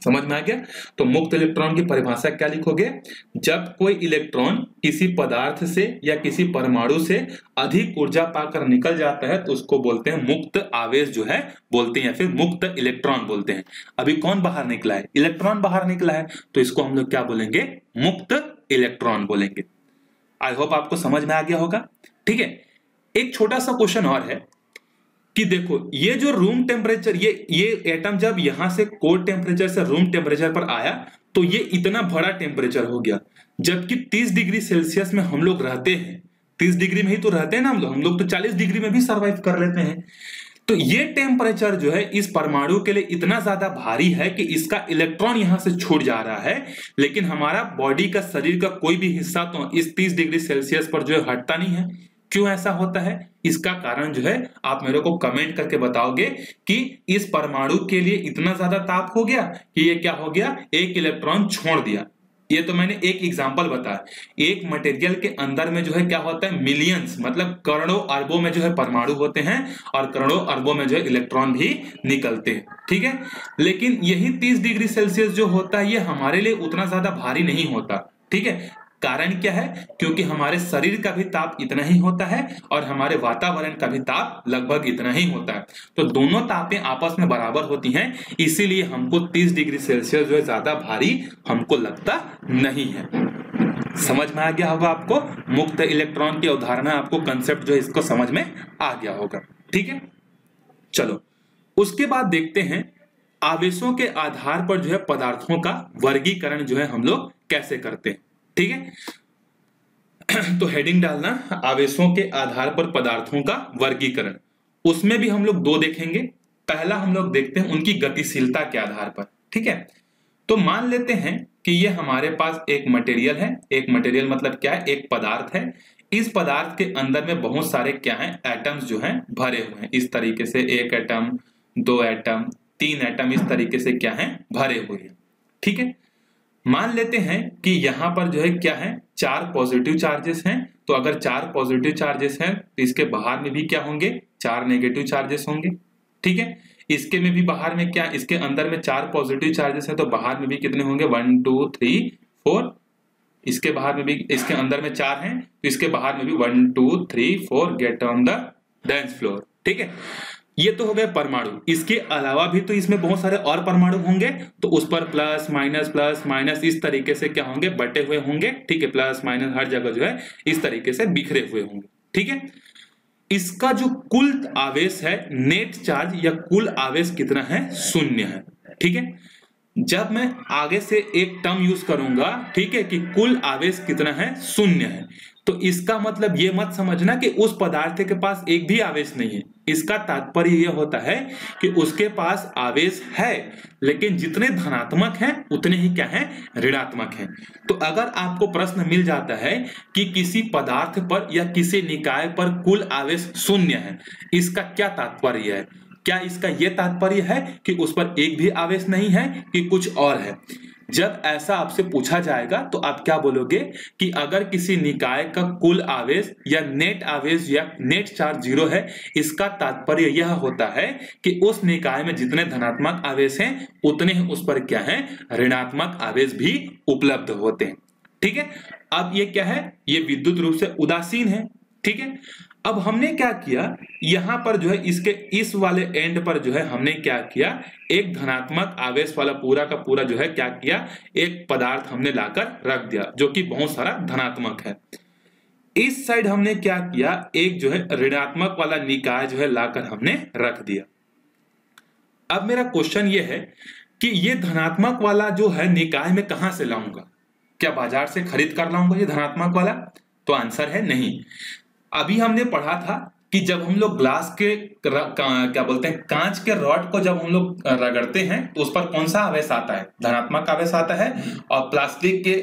समझ में आ गया? तो मुक्त इलेक्ट्रॉन की परिभाषा क्या लिखोगे? जब कोई इलेक्ट्रॉन किसी पदार्थ से या किसी परमाणु से अधिक ऊर्जा पाकर निकल जाता है तो उसको बोलते हैं मुक्त आवेश जो है बोलते हैं, या फिर मुक्त इलेक्ट्रॉन बोलते हैं। अभी कौन बाहर निकला है? इलेक्ट्रॉन बाहर निकला है, तो इसको हम लोग क्या बोलेंगे? मुक्त इलेक्ट्रॉन बोलेंगे। आई होप आपको समझ में आ गया होगा, ठीक है। एक छोटा सा क्वेश्चन और है कि देखो, ये जो रूम टेम्परेचर, ये एटम जब यहां से कोर टेम्परेचर से रूम टेम्परेचर पर आया तो ये इतना बड़ा टेम्परेचर हो गया, जबकि 30 डिग्री सेल्सियस में हम लोग रहते हैं। 30 डिग्री में ही तो रहते हैं ना हम लोग तो 40 डिग्री में भी सर्वाइव कर लेते हैं। तो ये टेम्परेचर जो है इस परमाणु के लिए इतना ज्यादा भारी है कि इसका इलेक्ट्रॉन यहां से छूट जा रहा है, लेकिन हमारा बॉडी का, शरीर का कोई भी हिस्सा तो इस 30 डिग्री सेल्सियस पर जो है हटता नहीं है। क्यों ऐसा होता है? इसका कारण जो है आप मेरे को कमेंट करके बताओगे कि इस परमाणु के लिए इतना ज्यादा ताप हो गया कि ये क्या हो गया? एक इलेक्ट्रॉन छोड़ दिया। ये तो मैंने एक एग्जांपल बताया। एक मटेरियल के अंदर में जो है क्या होता है? मिलियंस मतलब करोड़ों अरबों में जो है परमाणु होते हैं और करोड़ों अरबों में जो है इलेक्ट्रॉन भी निकलते हैं, ठीक है। लेकिन यही 30 डिग्री सेल्सियस जो होता है ये हमारे लिए उतना ज्यादा भारी नहीं होता, ठीक है। कारण क्या है? क्योंकि हमारे शरीर का भी ताप इतना ही होता है और हमारे वातावरण का भी ताप लगभग इतना ही होता है। तो दोनों तापें आपस में बराबर होती हैं, इसीलिए हमको 30 डिग्री सेल्सियस जो है ज्यादा भारी हमको लगता नहीं है। समझ में आ गया होगा आपको? मुक्त इलेक्ट्रॉन की अवधारणा, आपको कंसेप्ट जो है इसको समझ में आ गया होगा, ठीक है। चलो उसके बाद देखते हैं आवेशों के आधार पर जो है पदार्थों का वर्गीकरण जो है हम लोग कैसे करते हैं, ठीक है। तो हेडिंग डालना, आवेशों के आधार पर पदार्थों का वर्गीकरण। उसमें भी हम लोग दो देखेंगे। पहला हम लोग देखते हैं उनकी गतिशीलता के आधार पर, ठीक है। तो मान लेते हैं कि ये हमारे पास एक मटेरियल है। एक मटेरियल मतलब क्या है? एक पदार्थ है। इस पदार्थ के अंदर में बहुत सारे क्या है? एटम्स जो हैं भरे हुए हैं। इस तरीके से 1 एटम, 2 एटम, 3 एटम, इस तरीके से क्या है? भरे हुए हैं, ठीक है। मान लेते हैं कि यहां पर जो है क्या है? 4 पॉजिटिव चार्जेस हैं। तो अगर 4 पॉजिटिव चार्जेस हैं तो इसके बाहर में भी क्या होंगे? 4 नेगेटिव चार्जेस होंगे, ठीक है। इसके में भी बाहर में क्या? इसके अंदर में 4 पॉजिटिव चार्जेस हैं तो बाहर में भी कितने होंगे? 1 2 3 4 इसके बाहर में भी, इसके अंदर में 4 हैं तो इसके बाहर में भी 1 2 3 4 get on the dance floor. ठीक है, ये तो हो गए परमाणु। इसके अलावा भी तो इसमें बहुत सारे और परमाणु होंगे, तो उस पर प्लस माइनस इस तरीके से क्या होंगे, बटे हुए होंगे। ठीक है, प्लस माइनस हर जगह जो है इस तरीके से बिखरे हुए होंगे। ठीक है, इसका जो कुल आवेश है, नेट चार्ज या कुल आवेश कितना है, 0 है। ठीक है, जब मैं आगे से एक टर्म यूज करूंगा, ठीक है, कि कुल आवेश कितना है, 0 है, तो इसका मतलब ये मत समझना कि उस पदार्थ के पास एक भी आवेश नहीं है। इसका तात्पर्य यह होता है कि उसके पास आवेश है, लेकिन जितने धनात्मक हैं उतने ही क्या हैं, ऋणात्मक हैं। तो अगर आपको प्रश्न मिल जाता है कि किसी पदार्थ पर या किसी निकाय पर कुल आवेश 0 है, इसका क्या तात्पर्य है? क्या इसका यह तात्पर्य है कि उस पर एक भी आवेश नहीं है कि कुछ और है? जब ऐसा आपसे पूछा जाएगा तो आप क्या बोलोगे कि अगर किसी निकाय का कुल आवेश या नेट आवेश या नेट चार्ज 0 है, इसका तात्पर्य यह होता है कि उस निकाय में जितने धनात्मक आवेश हैं उतने ही उस पर क्या है, ऋणात्मक आवेश भी उपलब्ध होते हैं। ठीक है, अब ये क्या है, ये विद्युत रूप से उदासीन है। ठीक है, अब हमने क्या किया, यहां पर जो है इसके इस वाले एंड पर जो है हमने क्या किया, एक धनात्मक आवेश वाला पूरा का पूरा जो है क्या किया, एक पदार्थ हमने लाकर रख दिया जो कि बहुत सारा धनात्मक है। इस साइड हमने क्या किया, एक जो है ऋणात्मक वाला निकाय जो है लाकर हमने रख दिया। अब मेरा क्वेश्चन ये है कि ये धनात्मक वाला जो है निकाय में कहां से लाऊंगा? क्या बाजार से खरीद कर लाऊंगा ये धनात्मक वाला? तो आंसर है नहीं। अभी हमने पढ़ा था कि जब हम लोग ग्लास के क्या बोलते हैं, कांच के रॉड को जब हम लोग रगड़ते हैं तो उस पर कौन सा आवेश आता है, धनात्मक आवेश आता है, और प्लास्टिक के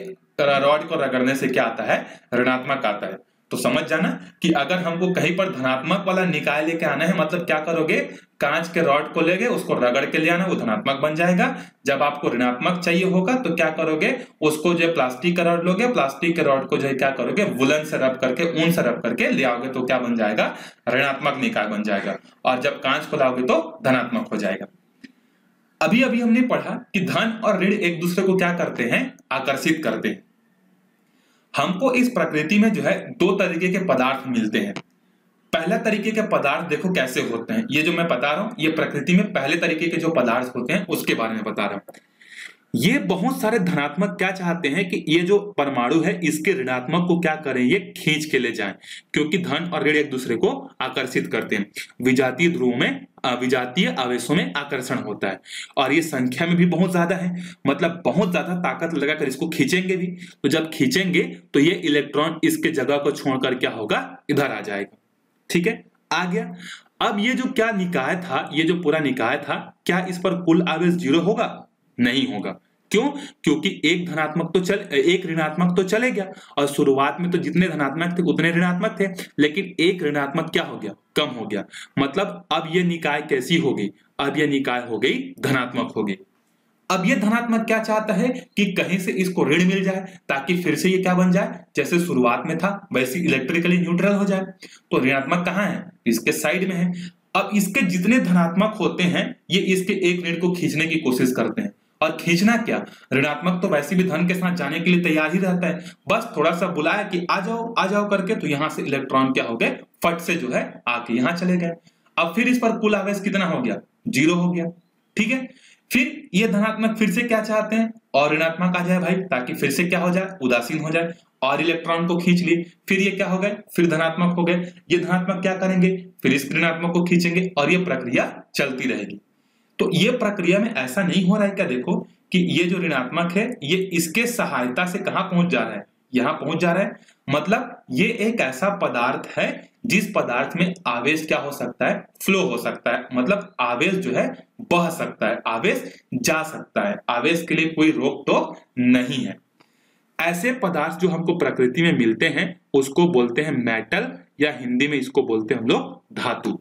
रॉड को रगड़ने से क्या आता है, ऋणात्मक आता है। तो समझ जाना कि अगर हमको कहीं पर धनात्मक वाला निकाय लेके आना है, मतलब क्या करोगे, कांच के रॉड को लेके उसको रगड़ के ले आना, वो धनात्मक बन जाएगा। जब आपको ऋणात्मक चाहिए होगा तो क्या करोगे, उसको जो प्लास्टिक का रॉड लोगे, प्लास्टिक के रॉड को जो है क्या करोगे, वुलन से रब करके, ऊन से रब करके ले आओगे, तो क्या बन जाएगा, ऋणात्मक निकाय बन जाएगा। और जब कांच को लाओगे तो धनात्मक हो जाएगा। अभी अभी हमने पढ़ा कि धन और ऋण एक दूसरे को क्या करते हैं, आकर्षित करते हैं। हमको इस प्रकृति में जो है 2 तरीके के पदार्थ मिलते हैं। पहला तरीके के पदार्थ देखो कैसे होते हैं, ये जो मैं बता रहा हूं ये प्रकृति में पहले तरीके के जो पदार्थ होते हैं उसके बारे में बता रहा हूं। ये बहुत सारे धनात्मक क्या चाहते हैं कि ये जो परमाणु है इसके ऋणात्मक को क्या करें, ये खींच के ले जाएं, क्योंकि धन और ऋण एक दूसरे को आकर्षित करते हैं। विजातीय ध्रुवों में, विजातीय आवेशों में आकर्षण होता है, और ये संख्या में भी बहुत ज्यादा है, मतलब बहुत ज्यादा ताकत लगाकर इसको खींचेंगे भी। तो जब खींचेंगे तो ये इलेक्ट्रॉन इसके जगह को छोड़कर क्या होगा, इधर आ जाएगा। ठीक है, आ गया। अब ये जो क्या निकाय था, ये जो पूरा निकाय था, क्या इस पर कुल आवेश 0 होगा? नहीं होगा। क्यों? क्योंकि एक ऋणात्मक तो चले गया, और शुरुआत में तो जितने धनात्मक थे उतने ऋणात्मक थे, लेकिन एक ऋणात्मक क्या हो गया, कम हो गया। मतलब अब ये निकाय कैसी हो गई, अब ये निकाय हो गई धनात्मक हो गई। अब ये धनात्मक क्या चाहता है कि कहीं से इसको ऋण मिल जाए, ताकि फिर से ये क्या बन जाए, जैसे शुरुआत में था वैसे इलेक्ट्रिकली न्यूट्रल हो जाए। तो ऋणात्मक कहाँ है, इसके साइड में है। अब इसके जितने धनात्मक होते हैं ये इसके एक ऋण को खींचने की कोशिश करते हैं, और खींचना क्या, ऋणात्मक तो वैसे भी धन के साथ जाने के लिए तैयार ही रहता है, बस थोड़ा सा बुलाया कि आ जाओ करके, तो यहां से इलेक्ट्रॉन क्या हो गए, फट से जो है आके यहां चले गए। अब फिर इस पर कुल आवेश कितना हो गया, 0 हो गया। ठीक है, फिर ये धनात्मक फिर से क्या चाहते हैं, और ऋणात्मक आ जाए भाई, ताकि फिर से क्या हो जाए, उदासीन हो जाए, और इलेक्ट्रॉन को खींच लिए। फिर ये क्या हो गए, फिर धनात्मक हो गए। ये धनात्मक क्या करेंगे, फिर इस ऋणात्मक को खींचेंगे, और ये प्रक्रिया चलती रहेगी। तो ये प्रक्रिया में ऐसा नहीं हो रहा है क्या, देखो कि ये जो ऋणात्मक है ये इसके सहायता से कहां पहुंच जा रहा है, यहां पहुंच जा रहा है। मतलब ये एक ऐसा पदार्थ है जिस पदार्थ में आवेश क्या हो सकता है, फ्लो हो सकता है, मतलब आवेश जो है बह सकता है, आवेश जा सकता है, आवेश के लिए कोई रोक टोक नहीं है। ऐसे पदार्थ जो हमको प्रकृति में मिलते हैं उसको बोलते हैं मेटल, या हिंदी में इसको बोलते हैं हम लोग धातु।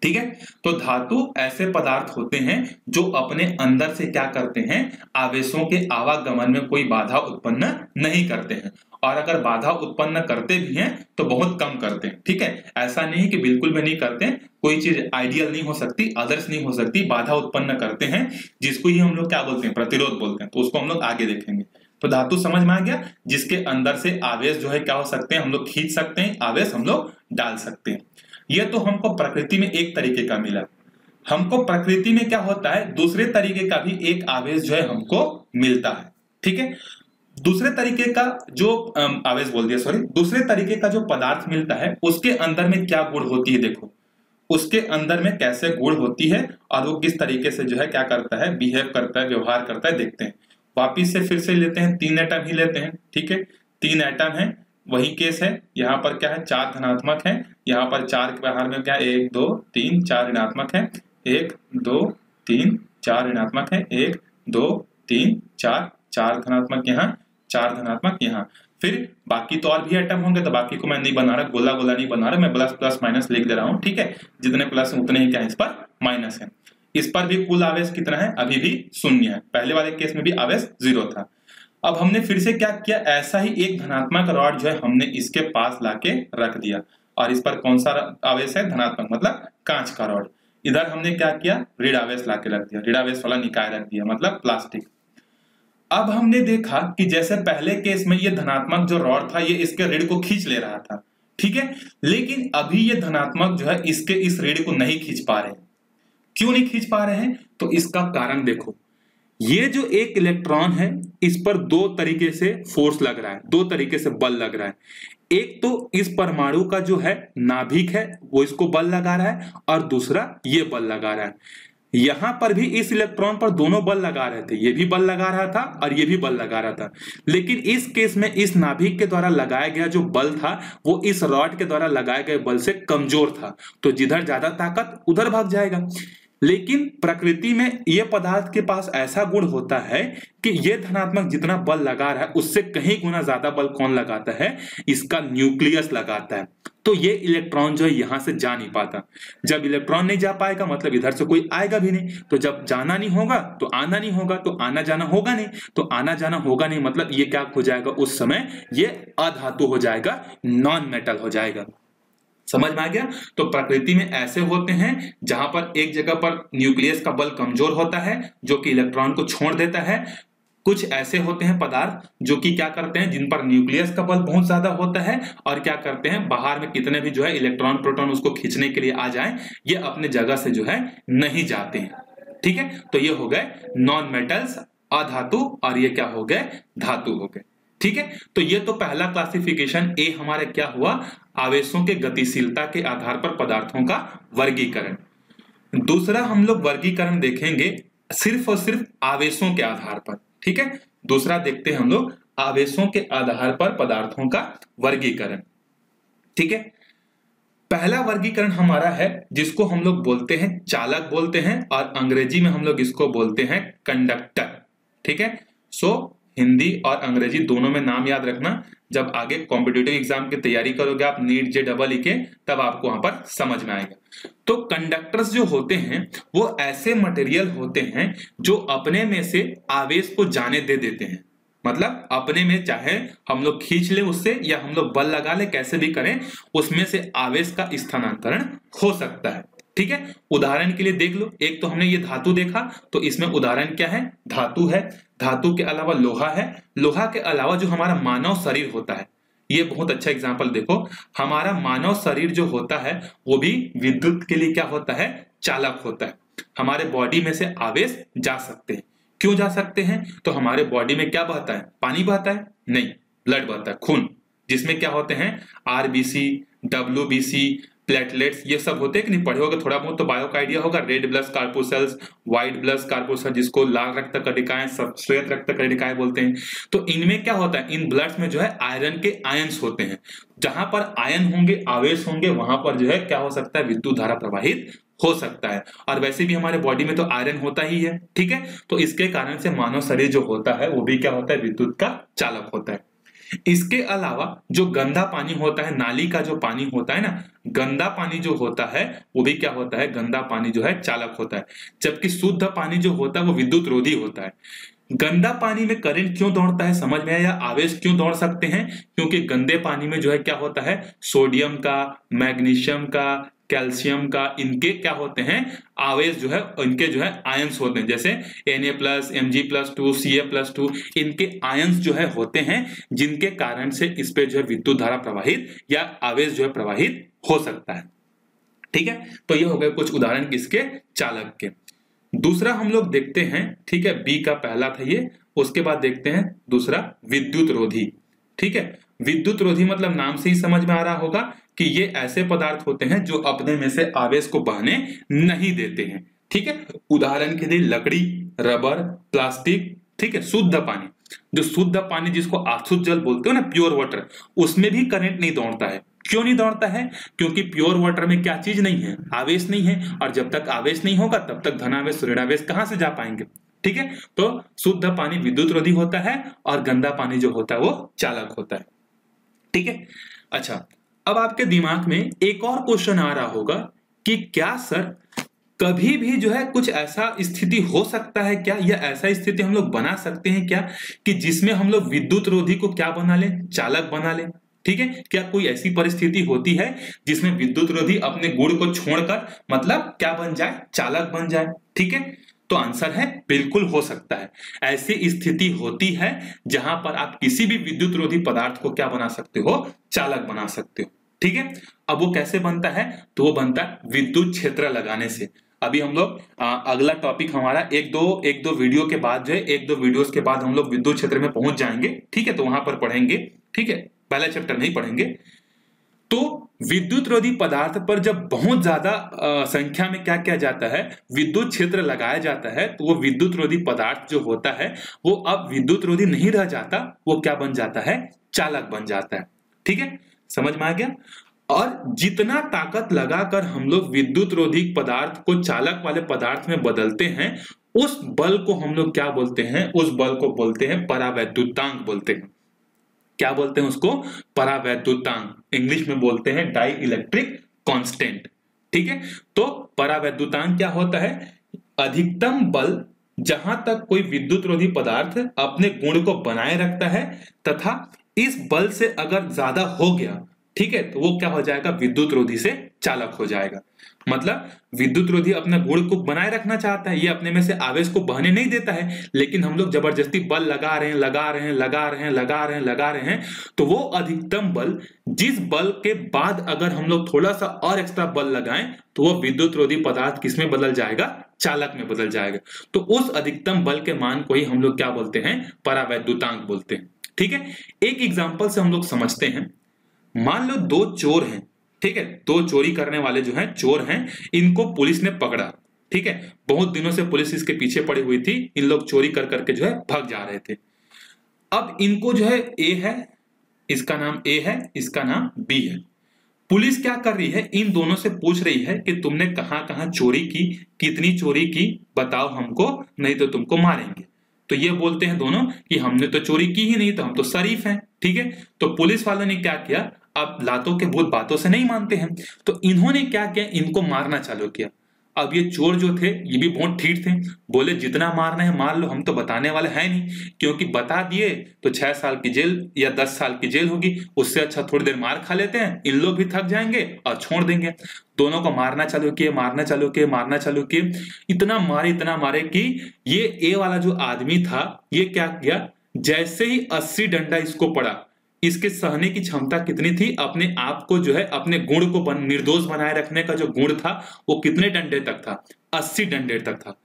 ठीक है, तो धातु ऐसे पदार्थ होते हैं जो अपने अंदर से क्या करते हैं, आवेशों के आवागमन में कोई बाधा उत्पन्न नहीं करते हैं, और अगर बाधा उत्पन्न करते भी हैं तो बहुत कम करते हैं। ठीक है, ऐसा नहीं कि बिल्कुल भी नहीं करते हैं, कोई चीज आइडियल नहीं हो सकती, आदर्श नहीं हो सकती, बाधा उत्पन्न करते हैं, जिसको ही हम लोग क्या बोलते हैं, प्रतिरोध बोलते हैं। तो उसको हम लोग आगे देखेंगे। तो धातु समझ में आ गया, जिसके अंदर से आवेश जो है क्या हो सकते हैं, हम लोग खींच सकते हैं, आवेश हम लोग डाल सकते हैं। यह तो हमको प्रकृति में एक तरीके का मिला। हमको प्रकृति में क्या होता है, दूसरे तरीके का भी एक आवेश जो है हमको मिलता है। ठीक है, दूसरे तरीके का जो आवेश बोल दिया, सॉरी, दूसरे तरीके का जो पदार्थ मिलता है उसके अंदर में क्या गुण होती है, देखो उसके अंदर में कैसे गुण होती है और वो किस तरीके से जो है क्या करता है, बिहेव करता है, व्यवहार करता है, देखते हैं। वापिस से फिर से लेते हैं, 3 एटम ही लेते हैं। ठीक है, 3 एटम है, वही केस है। यहाँ पर क्या है, 4 धनात्मक है, यहाँ पर 4 के बाहर में क्या है, 1 2 3 4 ऋणात्मक है, 1 2 3 4 ऋणात्मक है, 1 2 3 4 4 धनात्मक यहाँ, 4 धनात्मक यहाँ। फिर बाकी तो और भी एटम होंगे, तो बाकी को मैं नहीं बना रहा, गोला गोला नहीं बना रहा, मैं प्लस प्लस माइनस लिख दे रहा हूँ। ठीक है, जितने प्लस है उतने ही क्या है इस पर माइनस है। इस पर भी कुल आवेश कितना है, अभी भी 0 है। पहले वाले केस में भी आवेश 0 था। अब हमने फिर से क्या किया, ऐसा ही एक धनात्मक रॉड जो है हमने इसके पास लाके रख दिया, और इस पर कौन सा आवेश है, धनात्मक, मतलब कांच का रॉड। इधर हमने क्या किया, ऋण आवेश लाके रख दिया, ऋण आवेश वाला निकाय रख दिया, मतलब प्लास्टिक। अब हमने देखा कि जैसे पहले केस में ये धनात्मक जो रॉड था ये इसके ऋण को खींच ले रहा था। ठीक है, लेकिन अभी ये धनात्मक जो है इसके इस ऋण को नहीं खींच पा रहे हैं। क्यों नहीं खींच पा रहे हैं, तो इसका कारण देखो, ये जो एक इलेक्ट्रॉन है इस पर 2 तरीके से फोर्स लग रहा है, 2 तरीके से बल लग रहा है। एक तो इस परमाणु का जो है नाभिक है वो इसको बल लगा रहा है, और दूसरा ये बल लगा रहा है। यहां पर भी इस इलेक्ट्रॉन पर दोनों बल लगा रहे थे, ये भी बल लगा रहा था और ये भी बल लगा रहा था। लेकिन इस केस में इस नाभिक के द्वारा लगाया गया जो बल था वो इस रॉड के द्वारा लगाए गए बल से कमजोर था, तो जिधर ज्यादा ताकत उधर भाग जाएगा। लेकिन प्रकृति में यह पदार्थ के पास ऐसा गुण होता है कि यह धनात्मक जितना बल लगा रहा है उससे कहीं गुना ज्यादा बल कौन लगाता है, इसका न्यूक्लियस लगाता है। तो ये इलेक्ट्रॉन जो है यहां से जा नहीं पाता। जब इलेक्ट्रॉन नहीं जा पाएगा मतलब इधर से कोई आएगा भी नहीं, तो जब जाना नहीं होगा तो आना नहीं होगा, तो आना जाना होगा नहीं, तो आना जाना होगा नहीं, मतलब ये क्या हो जाएगा, उस समय ये अधातु हो जाएगा, नॉन मेटल हो जाएगा। समझ में आ गया। तो प्रकृति में ऐसे होते हैं जहां पर एक जगह पर न्यूक्लियस का बल कमजोर होता है जो कि इलेक्ट्रॉन को छोड़ देता है। कुछ ऐसे होते हैं पदार्थ जो कि क्या करते हैं, जिन पर न्यूक्लियस का बल बहुत ज्यादा होता है और क्या करते हैं, बाहर में कितने भी जो है इलेक्ट्रॉन प्रोटॉन उसको खींचने के लिए आ जाएं, ये अपने जगह से जो है नहीं जाते हैं। ठीक है, तो ये हो गए नॉन मेटल्स, अधातु, और ये क्या हो गए, धातु हो गए। ठीक है, तो ये तो पहला क्लासिफिकेशन ए हमारे क्या हुआ, आवेशों के गतिशीलता के आधार पर पदार्थों का वर्गीकरण। दूसरा हम लोग वर्गीकरण देखेंगे सिर्फ और सिर्फ आवेशों के आधार पर। ठीक है, दूसरा देखते हैं हम लोग आवेशों के आधार पर पदार्थों का वर्गीकरण। ठीक है, पहला वर्गीकरण हमारा है जिसको हम लोग बोलते हैं चालक बोलते हैं, और अंग्रेजी में हम लोग इसको बोलते हैं कंडक्टर। ठीक है, सो हिंदी और अंग्रेजी दोनों में नाम याद रखना, जब आगे कॉम्पिटिटिव एग्जाम की तैयारी करोगे आप नीट JEE के, तब आपको वहां पर समझ में आएगा। तो कंडक्टर्स जो होते हैं वो ऐसे मटेरियल होते हैं जो अपने में से आवेश को जाने दे देते हैं, मतलब अपने में चाहे हम लोग खींच ले उससे या हम लोग बल लगा ले, कैसे भी करें, उसमें से आवेश का स्थानांतरण हो सकता है। ठीक है, उदाहरण के लिए देख लो, एक तो हमने ये धातु देखा, तो इसमें उदाहरण क्या है, धातु है। धातु के अलावा लोहा है। लोहा के अलावा जो हमारा मानव शरीर होता है, ये बहुत अच्छा एग्जांपल देखो, हमारा मानव शरीर जो होता है वो भी विद्युत के लिए क्या होता है, चालक होता है। हमारे बॉडी में से आवेश जा सकते हैं। क्यों जा सकते हैं, तो हमारे बॉडी में क्या बहता है, पानी बहता है, नहीं, ब्लड बहता है, खून, जिसमें क्या होते हैं RBC, WBC, प्लेटलेट्स, ये सब होते हैं कि नहीं, पढ़े होगा थोड़ा बहुत तो बायो का आइडिया होगा। रेड ब्लड कार्पोसेल्स, व्हाइट ब्लड कार्पोसेल्स, जिसको लाल रक्त कणिकाएं, श्वेत रक्त कणिकाएं बोलते हैं। तो इनमें क्या होता है, इन ब्लड्स में जो है आयरन के आयंस होते हैं। जहां पर आयन होंगे, आवेश होंगे, वहां पर जो है क्या हो सकता है, विद्युत धारा प्रवाहित हो सकता है। और वैसे भी हमारे बॉडी में तो आयरन होता ही है। ठीक है, तो इसके कारण से मानव शरीर जो होता है वो भी क्या होता है, विद्युत का चालक होता है। इसके अलावा जो गंदा पानी होता है, नाली का जो पानी होता है ना, गंदा पानी जो होता है वो भी क्या होता है, गंदा पानी जो है चालक होता है। जबकि शुद्ध पानी जो होता है वो विद्युत रोधी होता है। गंदा पानी में करंट क्यों दौड़ता है, समझ में आया, आवेश क्यों दौड़ सकते हैं, क्योंकि गंदे पानी में जो है क्या होता है, सोडियम का, मैग्नीशियम का, कैल्शियम का, इनके क्या होते हैं, आवेश जो है, इनके जो है आयंस होते हैं, जैसे Na+, Mg+2, Ca+2, इनके आयंस जो है होते हैं, जिनके कारण से इस पे जो है विद्युत धारा प्रवाहित या आवेश जो है प्रवाहित हो सकता है। ठीक है, तो ये हो गए कुछ उदाहरण किसके, चालक के। दूसरा हम लोग देखते हैं, ठीक है, बी का पहला था ये, उसके बाद देखते हैं दूसरा विद्युत रोधी। ठीक है, विद्युत रोधी मतलब नाम से ही समझ में आ रहा होगा कि ये ऐसे पदार्थ होते हैं जो अपने में से आवेश को बहने नहीं देते हैं। ठीक है, उदाहरण के लिए लकड़ी, रबर, प्लास्टिक, ठीक है, शुद्ध पानी, जो शुद्ध पानी जिसको आशुद्ध जल बोलते हो ना, प्योर वाटर, उसमें भी करंट नहीं दौड़ता है। क्यों नहीं दौड़ता है? क्योंकि प्योर वाटर में क्या चीज नहीं है, आवेश नहीं है, और जब तक आवेश नहीं होगा तब तक धनावेश ऋणावेश कहां से जा पाएंगे। ठीक है, तो शुद्ध पानी विद्युत रोधी होता है और गंदा पानी जो होता है वो चालक होता है। ठीक है, अच्छा, अब आपके दिमाग में एक और क्वेश्चन आ रहा होगा कि क्या सर कभी भी जो है कुछ ऐसा स्थिति हो सकता है क्या, या ऐसा स्थिति हम लोग बना सकते हैं क्या कि जिसमें हम लोग विद्युत रोधी को क्या बना लें, चालक बना लें। ठीक है, क्या कोई ऐसी परिस्थिति होती है जिसमें विद्युत रोधी अपने गुण को छोड़कर मतलब क्या बन जाए, चालक बन जाए। ठीक है, तो आंसर है बिल्कुल हो सकता है। ऐसी स्थिति होती है जहां पर आप किसी भी विद्युत रोधी पदार्थ को क्या बना सकते हो, चालक बना सकते हो। ठीक है, अब वो कैसे बनता है, तो वो बनता है विद्युत क्षेत्र लगाने से। अभी हम लोग अगला टॉपिक हमारा एक दो वीडियो के बाद जो है, एक दो वीडियोस के बाद हम लोग विद्युत क्षेत्र में पहुंच जाएंगे। ठीक है, तो वहां पर पढ़ेंगे। ठीक है, पहला चैप्टर नहीं पढ़ेंगे। तो विद्युत रोधी पदार्थ पर जब बहुत ज्यादा संख्या में क्या किया जाता है, विद्युत क्षेत्र लगाया जाता है, तो वो विद्युत रोधी पदार्थ जो होता है वो अब विद्युत रोधी नहीं रह जाता, वो क्या बन जाता है, चालक बन जाता है। ठीक है, समझ में आ गया। और जितना ताकत लगाकर हम लोग विद्युत रोधी पदार्थ को चालक वाले पदार्थ में बदलते हैं, उस बल को हम लोग क्या बोलते हैं, उस बल को बोलते हैं परावैद्युतांक बोलते हैं। क्या बोलते हैं उसको, परावैद्युतांक। इंग्लिश में बोलते हैं डाई इलेक्ट्रिक कांस्टेंट। ठीक है, तो परावैद्युतांक क्या होता है, अधिकतम बल जहां तक कोई विद्युत रोधी पदार्थ अपने गुण को बनाए रखता है, तथा इस बल से अगर ज्यादा हो गया, ठीक है, तो वो क्या हो जाएगा, विद्युत रोधी से चालक हो जाएगा। मतलब विद्युत रोधी अपना गुण को बनाए रखना चाहता है, ये अपने में से आवेश को बहने नहीं देता है, लेकिन हम लोग जबरदस्ती बल लगा रहे हैं, तो वो अधिकतम बल, जिस बल के बाद अगर हम लोग थोड़ा सा और एक्स्ट्रा बल लगाएं, तो वो विद्युत रोधी पदार्थ किसमें बदल जाएगा, चालक में बदल जाएगा। तो उस अधिकतम बल के मान को ही हम लोग क्या बोलते हैं, परावैद्युतांक बोलते हैं। ठीक है, एक एग्जाम्पल से हम लोग समझते हैं। मान लो दो चोर हैं, ठीक है, दो चोरी करने वाले जो हैं, चोर हैं, इनको पुलिस ने पकड़ा। ठीक है, बहुत दिनों से पुलिस इसके पीछे पड़ी हुई थी, इन लोग चोरी कर करके जो है भाग जा रहे थे। अब इनको जो है ए है, इसका नाम ए है, इसका नाम बी है। पुलिस क्या कर रही है, इन दोनों से पूछ रही है कि तुमने कहां कहां चोरी की, कितनी चोरी की, बताओ हमको, नहीं तो तुमको मारेंगे। तो ये बोलते हैं दोनों कि हमने तो चोरी की ही नहीं, तो हम तो शरीफ हैं। ठीक है, तो पुलिस वालों ने क्या किया, अब लातों के भूत बातों से नहीं मानते हैं, तो इन्होंने क्या किया, इनको मारना चालू किया। अब ये चोर जो थे ये भी बहुत ठीक थे, बोले जितना मारना है मार लो, हम तो बताने वाले हैं नहीं, क्योंकि बता दिए तो 6 साल की जेल या 10 साल की जेल होगी, उससे अच्छा थोड़ी देर मार खा लेते हैं, इन लोग भी थक जाएंगे और छोड़ देंगे। दोनों को मारना चालू किए, इतना मारे कि ये ए वाला जो आदमी था, ये क्या किया, जैसे ही 80 डंडा इसको पड़ा, इसके सहने की क्षमता कितनी थी, अपने आप को जो है, अपने गुण को निर्दोष बनाए रखने का जो गुण था, वो कितने डंडे तक था, 80 डंडे तक था।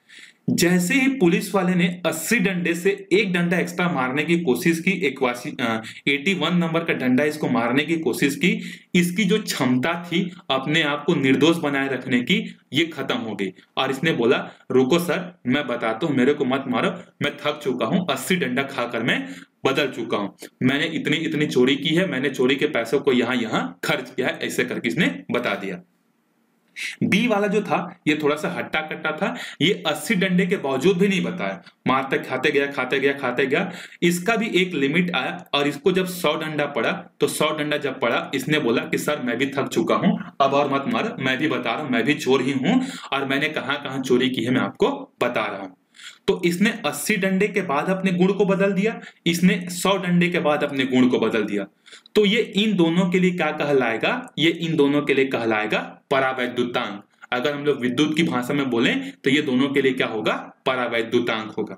जैसे ही पुलिस वाले ने 80 डंडे से एक डंडा एक्स्ट्रा मारने की कोशिश की, 81 नंबर का डंडा इसको मारने की कोशिश की, इसकी जो क्षमता थी अपने आप को निर्दोष बनाए रखने की, ये खत्म हो गई। और इसने बोला रुको सर, मैं बताता हूं, मेरे को मत मारो, मैं थक चुका हूं, 80 डंडा खाकर मैं बदल चुका हूं, मैंने इतनी चोरी की है, मैंने चोरी के पैसों को यहां खर्च किया है, ऐसे करके इसने बता दिया। बी वाला जो था ये थोड़ा सा हट्टा कट्टा था, ये 80 डंडे के बावजूद भी नहीं बताया, मारते खाते गया। इसका भी एक लिमिट आया, और इसको जब 100 डंडा पड़ा, तो 100 डंडा जब पड़ा, इसने बोला कि सर मैं भी थक चुका हूं, अब और मत मार, मैं भी बता रहा हूं, मैं भी चोर ही हूं, और मैंने कहां कहां चोरी की है मैं आपको बता रहा हूं। तो इसने 80 डंडे के बाद अपने गुण को बदल दिया, इसने 100 डंडे के बाद अपने गुण को बदल दिया। तो ये इन दोनों के लिए क्या कहलाएगा, ये इन दोनों के लिए कहलाएगा परावैद्युतांक। अगर हम लोग विद्युत की भाषा में बोलें तो ये दोनों के लिए क्या होगा, परावैद्युतांक होगा।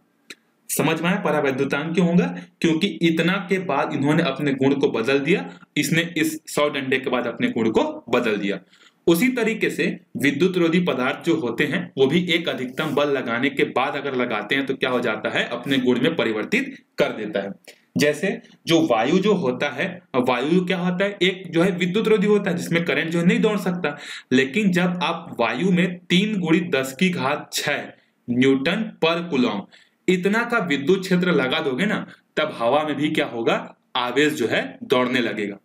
समझ में आया परावैद्युतांक क्यों होगा, क्योंकि इतना के बाद इन्होंने अपने गुण को बदल दिया, इसने इस 100 डंडे के बाद अपने गुण को बदल दिया। उसी तरीके से विद्युत रोधी पदार्थ जो होते हैं वो भी एक अधिकतम बल लगाने के बाद अगर लगाते हैं तो क्या हो जाता है, अपने गुण में परिवर्तित कर देता है। जैसे जो वायु जो होता है, वायु क्या होता है, एक जो है विद्युत रोधी होता है जिसमें करंट जो है नहीं दौड़ सकता। लेकिन जब आप वायु में 3 × 10⁶ न्यूटन पर कूलम इतना का विद्युत क्षेत्र लगा दोगे ना, तब हवा में भी क्या होगा, आवेश जो है दौड़ने लगेगा।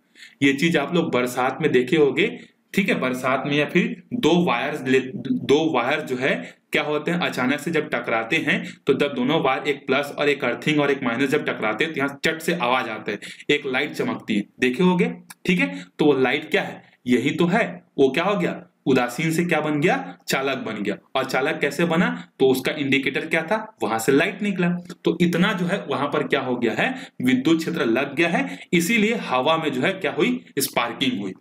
ये चीज आप लोग बरसात में देखे होंगे, ठीक है, बरसात में या फिर दो वायर जो है क्या होते हैं, अचानक से जब टकराते हैं तो जब दोनों वायर एक प्लस और एक अर्थिंग और एक माइनस जब टकराते हैं तो यहाँ चट से आवाज आता है, एक लाइट चमकती है, देखे होंगे, ठीक है। तो वो लाइट क्या है, यही तो है, वो क्या हो गया, उदासीन से क्या बन गया, चालक बन गया। और चालक कैसे बना, तो उसका इंडिकेटर क्या था, वहां से लाइट निकला। तो इतना जो है वहां पर क्या हो गया है, विद्युत क्षेत्र लग गया है, इसीलिए हवा में जो है क्या हुई, स्पार्किंग हुई।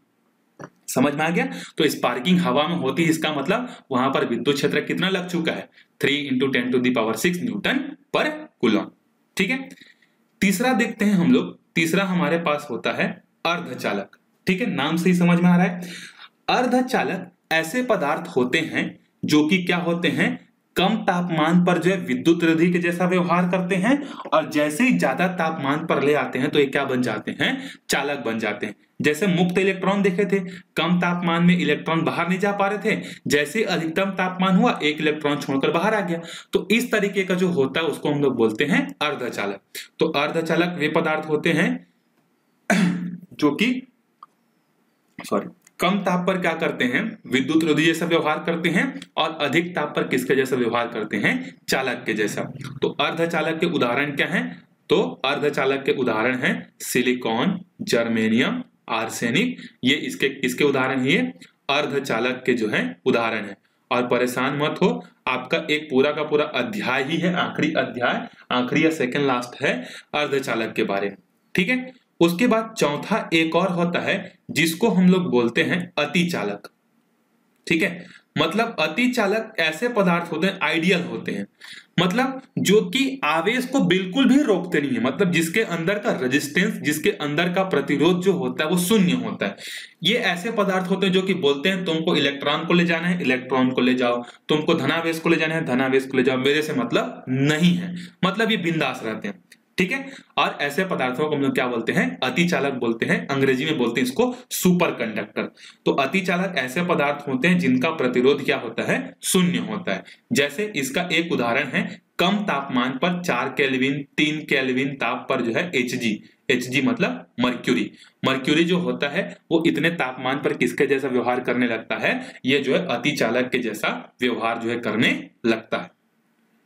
समझ में आ गया। तो स्पार्किंग हवा में होती है, इसका मतलब वहां पर विद्युत क्षेत्र कितना लग चुका है, 3 × 10⁶ न्यूटन पर कूलम। ठीक है, तीसरा देखते हैं हम लोग। तीसरा हमारे पास होता है अर्धचालक। ठीक है, नाम से ही समझ में आ रहा है। अर्धचालक ऐसे पदार्थ होते हैं जो कि क्या होते हैं, कम तापमान पर जो है विद्युत रोधी के जैसा व्यवहार करते हैं, और जैसे ही ज्यादा तापमान पर ले आते हैं तो ये क्या बन जाते हैं, चालक बन जाते हैं। जैसे मुक्त इलेक्ट्रॉन देखे थे, कम तापमान में इलेक्ट्रॉन बाहर नहीं जा पा रहे थे, जैसे अधिकतम तापमान हुआ एक इलेक्ट्रॉन छोड़कर बाहर आ गया। तो इस तरीके का जो होता है उसको हम लोग बोलते हैं अर्धचालक। तो अर्धचालक वे पदार्थ होते हैं जो कि कम ताप पर क्या करते हैं, विद्युत रोधी जैसा व्यवहार करते हैं, और अधिक ताप पर किसके जैसा व्यवहार करते हैं, चालक के जैसा। तो अर्धचालक के उदाहरण क्या हैं, तो अर्धचालक के उदाहरण हैं सिलिकॉन, जर्मेनियम, आर्सेनिक, ये इसके उदाहरण ही है, अर्धचालक के जो है उदाहरण है। और परेशान मत हो, आपका एक पूरा का पूरा अध्याय ही है, आखिरी अध्याय, आखिरी या सेकंड लास्ट है अर्धचालक के बारे में। ठीक है, उसके बाद चौथा एक और होता है जिसको हम लोग बोलते हैं अतिचालक। ठीक है, मतलब अतिचालक ऐसे पदार्थ होते हैं, आइडियल होते हैं, मतलब जो कि आवेश को बिल्कुल भी रोकते नहीं है, मतलब जिसके अंदर का रेजिस्टेंस, जिसके अंदर का प्रतिरोध जो होता है वो शून्य होता है। ये ऐसे पदार्थ होते हैं जो कि बोलते हैं तुमको इलेक्ट्रॉन को ले जाना है, इलेक्ट्रॉन को ले जाओ, तुमको धनावेश को ले जाना है, धनावेश को ले जाओ, मेरे से मतलब नहीं है, मतलब ये बिंदास रहते हैं। ठीक है, और ऐसे पदार्थों को हम लोग क्या बोलते हैं, अतिचालक बोलते हैं, अंग्रेजी में बोलते हैं इसको सुपर कंडक्टर। तो अतिचालक ऐसे पदार्थ होते हैं जिनका प्रतिरोध क्या होता है, शून्य होता है। जैसे इसका एक उदाहरण है, कम तापमान पर 4 केल्विन 3 केल्विन ताप पर जो है Hg मतलब मर्क्यूरी, मर्क्यूरी जो होता है वो इतने तापमान पर किसके जैसा व्यवहार करने लगता है, ये जो है अतिचालक के जैसा व्यवहार जो है करने लगता है।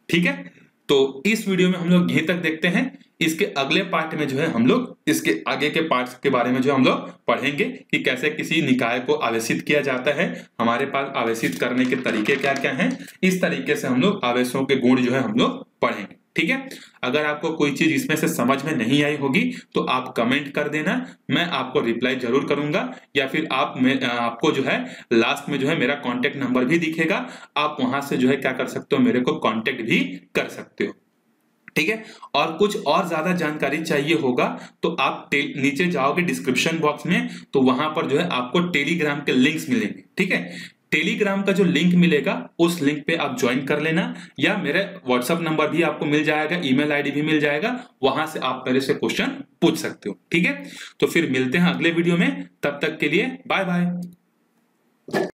ठीक है, तो इस वीडियो में हम लोग यहीं तक देखते हैं। इसके अगले पार्ट में जो है हम लोग इसके आगे के पार्ट्स के बारे में जो हम लोग पढ़ेंगे कि कैसे किसी निकाय को आवेशित किया जाता है, हमारे पास आवेशित करने के तरीके क्या क्या हैं, इस तरीके से हम लोग आवेशों के गुण जो है हम लोग पढ़ेंगे। ठीक है, अगर आपको कोई चीज इसमें से समझ में नहीं आई होगी तो आप कमेंट कर देना, मैं आपको रिप्लाई जरूर करूंगा, या फिर आपको जो है लास्ट में जो है मेरा कांटेक्ट नंबर भी दिखेगा, आप वहां से जो है क्या कर सकते हो, मेरे को कांटेक्ट भी कर सकते हो। ठीक है, और कुछ और ज्यादा जानकारी चाहिए होगा तो आप नीचे जाओगे डिस्क्रिप्शन बॉक्स में, तो वहां पर जो है आपको टेलीग्राम के लिंक्स मिलेंगे। ठीक है, टेलीग्राम का जो लिंक मिलेगा उस लिंक पे आप ज्वाइन कर लेना, या मेरे व्हाट्सएप नंबर भी आपको मिल जाएगा, ईमेल आईडी भी मिल जाएगा, वहां से आप मेरे से क्वेश्चन पूछ सकते हो। ठीक है, तो फिर मिलते हैं अगले वीडियो में, तब तक के लिए बाय बाय।